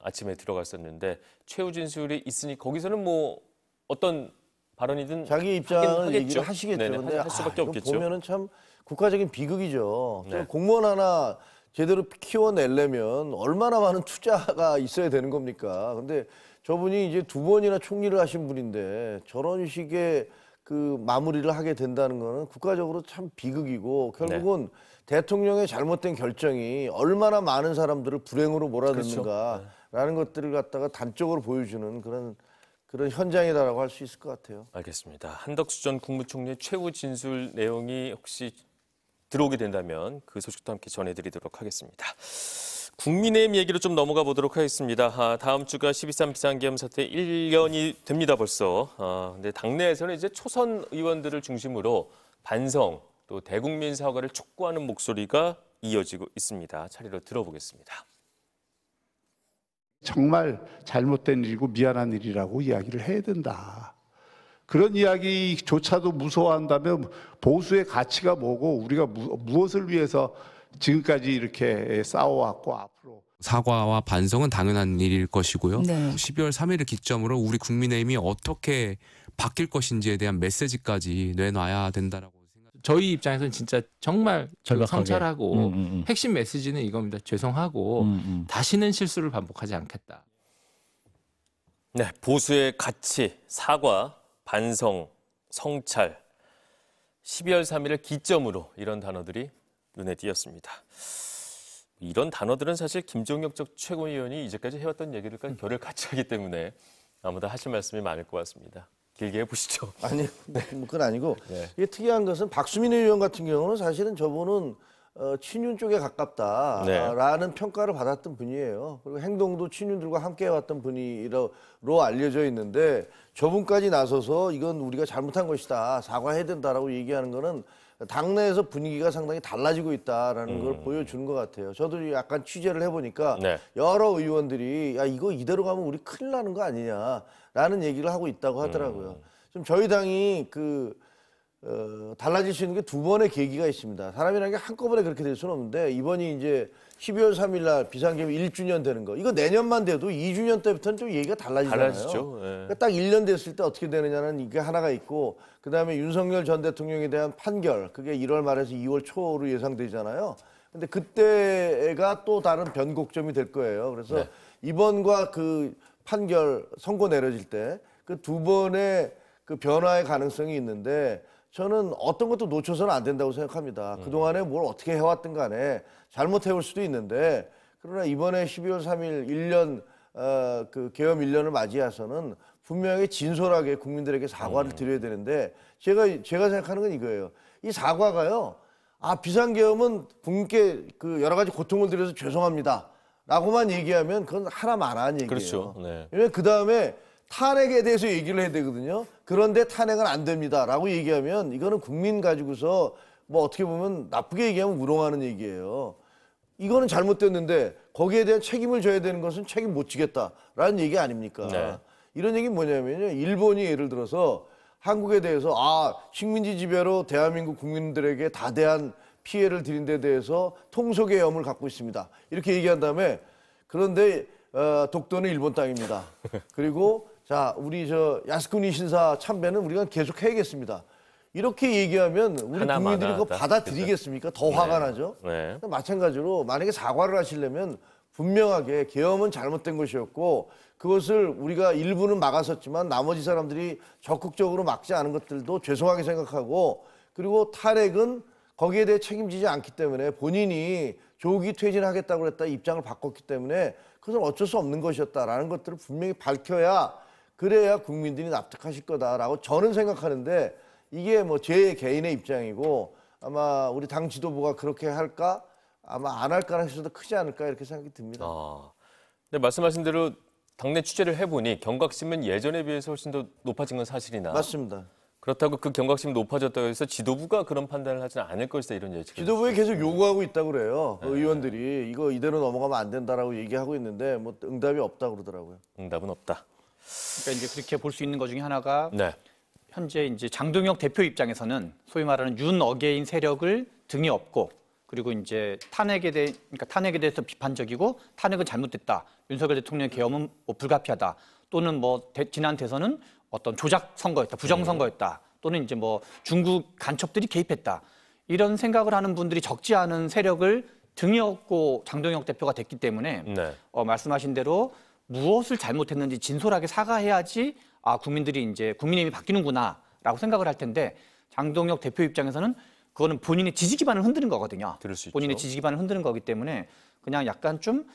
아침에 들어갔었는데 최후 진술이 있으니 거기서는 뭐 어떤 발언이든 자기 입장을 하겠죠. 얘기를 하시겠죠. 네네, 근데 할 수밖에 이거 없겠죠. 보면은 참 국가적인 비극이죠. 네. 또 공무원 하나 제대로 키워내려면 얼마나 많은 투자가 있어야 되는 겁니까? 근데 저분이 이제 2번이나 총리를 하신 분인데 저런 식의 그 마무리를 하게 된다는 거는 국가적으로 참 비극이고 결국은 대통령의 잘못된 결정이 얼마나 많은 사람들을 불행으로 몰아넣는가라는 것들을 갖다가 단적으로 보여주는 그런 현장이다라고 할 수 있을 것 같아요. 알겠습니다. 한덕수 전 국무총리의 최후 진술 내용이 혹시 들어오게 된다면 그 소식도 함께 전해드리도록 하겠습니다. 국민의힘 얘기로 좀 넘어가 보도록 하겠습니다. 다음 주가 12.3 비상계엄 사태 1년이 됩니다 벌써. 근데 당내에서는 이제 초선 의원들을 중심으로 반성 또 대국민 사과를 촉구하는 목소리가 이어지고 있습니다. 차례로 들어보겠습니다. 정말 잘못된 일이고 미안한 일이라고 이야기를 해야 된다. 그런 이야기조차도 무서워한다면 보수의 가치가 뭐고 우리가 무엇을 위해서 지금까지 이렇게 싸워왔고 앞으로 사과와 반성은 당연한 일일 것이고요. 네. 12월 3일을 기점으로 우리 국민의힘이 어떻게 바뀔 것인지에 대한 메시지까지 내놔야 된다라고 생각합니다. 저희 입장에서는 진짜 정말 절박하게. 성찰하고 핵심 메시지는 이겁니다. 죄송하고 다시는 실수를 반복하지 않겠다. 네, 보수의 가치, 사과, 반성, 성찰. 12월 3일을 기점으로 이런 단어들이 눈에 띄었습니다. 이런 단어들은 사실 김종혁 전 최고위원이 이제까지 해왔던 얘기들과 결을 같이 하기 때문에 아무도 하실 말씀이 많을 것 같습니다. 길게 해보시죠. 아니, 뭐 그건 아니고 이게 특이한 것은 박수민 의원 같은 경우는 사실은 저분은 친윤 쪽에 가깝다라는 평가를 받았던 분이에요. 그리고 행동도 친윤들과 함께 해왔던 분이로 알려져 있는데 저분까지 나서서 이건 우리가 잘못한 것이다, 사과해야 된다라고 얘기하는 거는 당내에서 분위기가 상당히 달라지고 있다라는 걸 보여주는 것 같아요. 저도 약간 취재를 해보니까 네. 여러 의원들이 야 이거 이대로 가면 우리 큰일 나는 거 아니냐라는 얘기를 하고 있다고 하더라고요. 좀 저희 당이 달라질 수 있는 게 두 번의 계기가 있습니다. 사람이라는 게 한꺼번에 그렇게 될 수는 없는데 이번이 이제 12월 3일 날 비상계엄 1주년 되는 거. 이거 내년만 돼도 2주년 때부터는 좀 얘기가 달라지잖아요. 달라지죠. 예. 그러니까 딱 1년 됐을 때 어떻게 되느냐는 이게 하나가 있고 그다음에 윤석열 전 대통령에 대한 판결. 그게 1월 말에서 2월 초로 예상되잖아요. 근데 그때가 또 다른 변곡점이 될 거예요. 그래서 네. 이번과 그 판결 선고 내려질 때 그 두 번의 그 변화의 가능성이 있는데 저는 어떤 것도 놓쳐서는 안 된다고 생각합니다. 그동안에 뭘 어떻게 해왔든 간에 잘못해올 수도 있는데 그러나 이번에 12월 3일 1년 그 계엄 1년을 맞이해서는 분명히 진솔하게 국민들에게 사과를 드려야 되는데 제가 생각하는 건 이거예요. 이 사과가요. 비상계엄은 국민께 그 여러 가지 고통을 드려서 죄송합니다. 라고만 얘기하면 그건 하나만한 얘기예요. 그렇죠. 네. 왜냐면 그 다음에 탄핵에 대해서 얘기를 해야 되거든요. 그런데 탄핵은 안 됩니다. 라고 얘기하면 이거는 국민 가지고서 뭐 어떻게 보면 나쁘게 얘기하면 우롱하는 얘기예요. 이거는 잘못됐는데 거기에 대한 책임을 져야 되는 것은 책임 못 지겠다라는 얘기 아닙니까? 네. 이런 얘기는 뭐냐면요. 일본이 예를 들어서 한국에 대해서 식민지 지배로 대한민국 국민들에게 다대한 피해를 드린 데 대해서 통속의 염을 갖고 있습니다. 이렇게 얘기한 다음에 그런데 독도는 일본 땅입니다. 그리고 자, 우리 야스쿠니 신사 참배는 우리가 계속 해야겠습니다. 이렇게 얘기하면 우리 국민들이 그거 받아들이겠습니까? 더 화가 나죠. 네. 마찬가지로 만약에 사과를 하시려면 분명하게 계엄은 잘못된 것이었고 그것을 우리가 일부는 막았었지만 나머지 사람들이 적극적으로 막지 않은 것들도 죄송하게 생각하고 그리고 탄핵은 거기에 대해 책임지지 않기 때문에 본인이 조기 퇴진하겠다고 그랬다 입장을 바꿨기 때문에 그것은 어쩔 수 없는 것이었다라는 것들을 분명히 밝혀야 그래야 국민들이 납득하실 거다라고 저는 생각하는데 이게 뭐 제 개인의 입장이고 아마 우리 당 지도부가 그렇게 할까 아마 안 할 가능성도 크지 않을까 이렇게 생각이 듭니다. 근데 말씀하신 대로 당내 취재를 해보니 경각심은 예전에 비해서 훨씬 더 높아진 건 사실이나 맞습니다. 그렇다고 그 경각심이 높아졌다고 해서 지도부가 그런 판단을 하지는 않을 것이다 이런 예측이 지도부에 계속 요구하고 있다고 그래요. 그 의원들이 이거 이대로 넘어가면 안 된다라고 얘기하고 있는데 뭐 응답이 없다고 그러더라고요. 응답은 없다. 그러니까 이제 그렇게 볼 수 있는 것 중에 하나가 네. 현재 이제 장동혁 대표 입장에서는 소위 말하는 윤어게인 세력을 등에 업고 그리고 이제 탄핵에 대해서 비판적이고 탄핵은 잘못됐다. 윤석열 대통령의 계엄은 뭐 불가피하다. 또는 뭐 지난 대선은 어떤 조작 선거였다, 부정 선거였다. 또는 이제 뭐 중국 간첩들이 개입했다. 이런 생각을 하는 분들이 적지 않은 세력을 등에 업고 장동혁 대표가 됐기 때문에 네. 말씀하신 대로 무엇을 잘못했는지 진솔하게 사과해야지 국민들이 이제 국민의힘이 바뀌는구나라고 생각을 할 텐데 장동혁 대표 입장에서는 그거는 본인의 지지 기반을 흔드는 거거든요. 그럴 수 있죠. 본인의 지지 기반을 흔드는 거기 때문에 그냥 약간 좀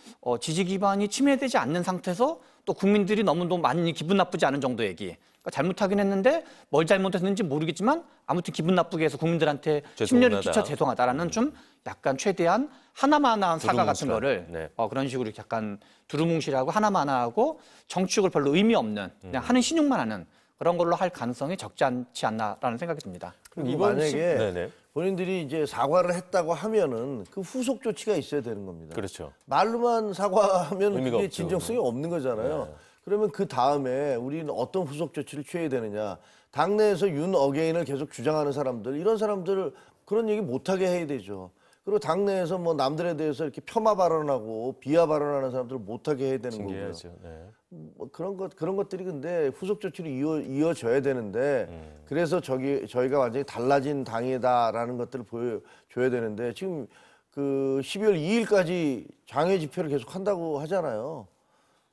지지 기반이 침해되지 않는 상태에서 또 국민들이 너무 많이 기분 나쁘지 않은 정도 얘기. 그러니까 잘못하긴 했는데 뭘 잘못했는지 모르겠지만 아무튼 기분 나쁘게 해서 국민들한테 심려를 끼쳐 죄송하다라는 좀 약간 최대한 하나만한 사과 같은 거를 네. 그런 식으로 약간 두루뭉실하고 하나만하고 정치적으로 별로 의미 없는 그냥 하는 신용만 하는 그런 걸로 할 가능성이 적지 않지 않나라는 생각이 듭니다. 그리고 만약에 본인들이 이제 사과를 했다고 하면은 그 후속 조치가 있어야 되는 겁니다. 그렇죠. 말로만 사과하면 그게 없죠. 진정성이 없는 거잖아요. 그러면 그 다음에 우리는 어떤 후속 조치를 취해야 되느냐. 당내에서 윤 어게인을 계속 주장하는 사람들, 이런 사람들을 그런 얘기 못하게 해야 되죠. 그리고 당내에서 뭐 남들에 대해서 이렇게 폄하 발언하고 비하 발언하는 사람들을 못하게 해야 되는 거고요. 네. 뭐 그런 것들이 근데 후속 조치로 이어져야 되는데 그래서 저희가 완전히 달라진 당이다라는 것들을 보여줘야 되는데 지금 그 12월 2일까지 장외 집회를 계속 한다고 하잖아요.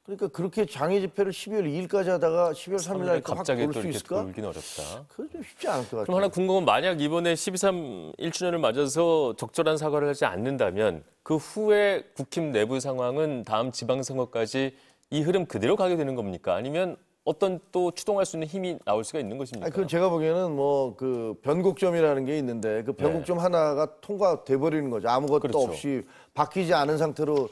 그러니까 그렇게 장외 집회를 12월 2일까지 하다가 12월 3일 날 갑자기 확 또 볼 수 이렇게 있을까? 돌긴 어렵다. 그건 좀 쉽지 않을 것 같아요. 그럼 하나 궁금한 건 만약 이번에 12.3 1주년을 맞아서 적절한 사과를 하지 않는다면 그 후에 국힘 내부 상황은 다음 지방선거까지 이 흐름 그대로 가게 되는 겁니까? 아니면 어떤 또 추동할 수 있는 힘이 나올 수가 있는 것입니까? 그건 제가 보기에는 뭐 그 변곡점이라는 게 있는데 그 변곡점 하나가 통과돼 버리는 거죠. 아무것도 그렇죠. 없이 바뀌지 않은 상태로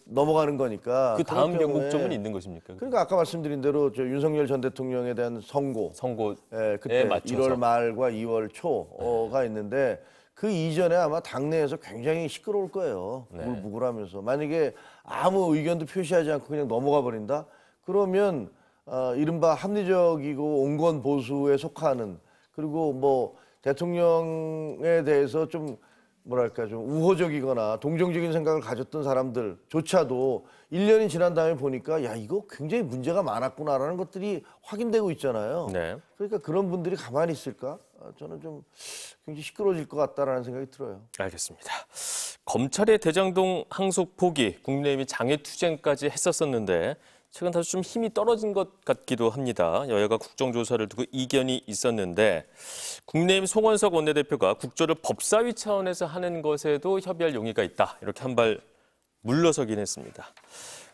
넘어가는 거니까. 그 다음 그럴 경우에 변곡점은 있는 것입니까? 그러니까 아까 말씀드린 대로 윤석열 전 대통령에 대한 선고에 그때 맞춰서. 1월 말과 2월 초가 있는데 그 이전에 아마 당내에서 굉장히 시끄러울 거예요. 무글무글하면서. 만약에 아무 의견도 표시하지 않고 그냥 넘어가 버린다? 그러면 이른바 합리적이고 온건 보수에 속하는 그리고 뭐 대통령에 대해서 좀 뭐랄까 좀 우호적이거나 동정적인 생각을 가졌던 사람들조차도 1년이 지난 다음에 보니까 야 이거 굉장히 문제가 많았구나라는 것들이 확인되고 있잖아요. 네. 그러니까 그런 분들이 가만히 있을까? 저는 좀 굉장히 시끄러워질 것 같다라는 생각이 들어요. 알겠습니다. 검찰의 대장동 항소 포기, 국민의힘이 장외투쟁까지 했었었는데 최근 다소 좀 힘이 떨어진 것 같기도 합니다. 여야가 국정조사를 두고 이견이 있었는데 국민의힘 송원석 원내대표가 국조를 법사위 차원에서 하는 것에도 협의할 용의가 있다. 이렇게 한 발 물러서긴 했습니다.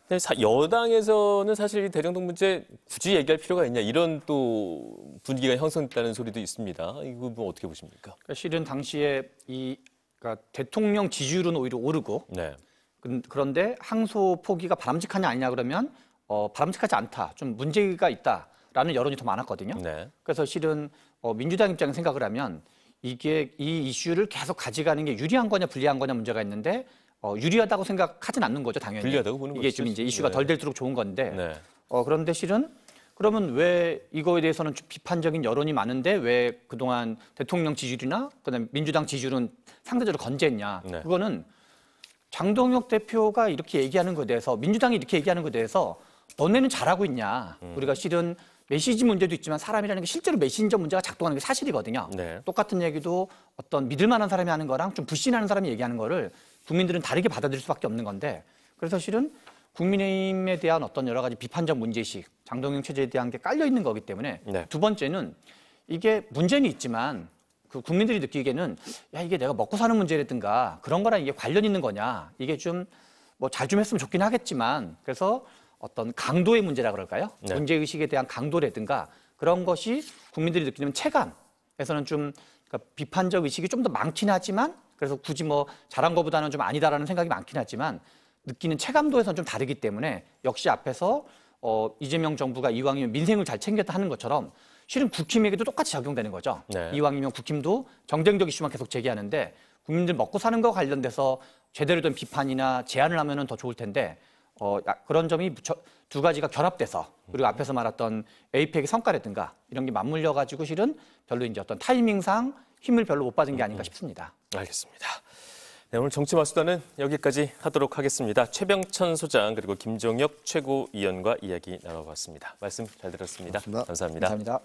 근데 여당에서는 사실 이 대장동 문제 굳이 얘기할 필요가 있냐 이런 또 분위기가 형성됐다는 소리도 있습니다. 이거 뭐 어떻게 보십니까? 실은 당시에 그러니까 대통령 지지율은 오히려 오르고 네. 그런데 항소 포기가 바람직하냐 아니냐 그러면 바람직하지 않다, 좀 문제가 있다라는 여론이 더 많았거든요. 네. 그래서 실은 민주당 입장에 생각을 하면 이게 이 이슈를 계속 가져가는 게 유리한 거냐 불리한 거냐 문제가 있는데 유리하다고 생각하진 않는 거죠, 당연히. 불리하다고 보는 이게 것이죠. 좀 이제 이슈가 덜 될수록 좋은 건데. 네. 그런데 실은 그러면 왜 이거에 대해서는 좀 비판적인 여론이 많은데 왜 그동안 대통령 지지율이나 그다음에 민주당 지지율은 상대적으로 건재했냐? 네. 그거는 장동혁 대표가 이렇게 얘기하는 것에 대해서 민주당이 이렇게 얘기하는 것에 대해서 너네는 잘하고 있냐? 우리가 실은 메시지 문제도 있지만 사람이라는 게 실제로 메신저 문제가 작동하는 게 사실이거든요. 네. 똑같은 얘기도 어떤 믿을 만한 사람이 하는 거랑 좀 불신하는 사람이 얘기하는 거를 국민들은 다르게 받아들일 수밖에 없는 건데 그래서 실은 국민의힘에 대한 어떤 여러 가지 비판적 문제의식, 장동영 체제에 대한 게 깔려 있는 거기 때문에 네. 두 번째는 이게 문제는 있지만 그 국민들이 느끼기에는 야 이게 내가 먹고 사는 문제라든가 그런 거랑 이게 관련 있는 거냐 이게 좀 뭐 잘 좀 했으면 좋긴 하겠지만 그래서 어떤 강도의 문제라 그럴까요? 네. 문제의식에 대한 강도라든가 그런 것이 국민들이 느끼는 체감에서는 좀 그러니까 비판적 의식이 좀 더 많긴 하지만 그래서 굳이 뭐 잘한 것보다는 좀 아니다라는 생각이 많긴 하지만 느끼는 체감도에서는 좀 다르기 때문에 역시 앞에서 이재명 정부가 이왕이면 민생을 잘 챙겼다 하는 것처럼 실은 국힘에게도 똑같이 적용되는 거죠. 네. 이왕이면 국힘도 정쟁적 이슈만 계속 제기하는데 국민들 먹고 사는 거 관련돼서 제대로 된 비판이나 제안을 하면은 더 좋을 텐데 그런 점이 두 가지가 결합돼서 그리고 앞에서 말했던 에이펙의 성과라든가 이런 게 맞물려 가지고 실은 별로 이제 어떤 타이밍상 힘을 별로 못 받은 게 아닌가 싶습니다. 알겠습니다. 네, 오늘 정치마수다는 여기까지 하도록 하겠습니다. 최병천 소장 그리고 김종혁 최고위원과 이야기 나눠봤습니다. 말씀 잘 들었습니다. 고맙습니다. 감사합니다. 감사합니다.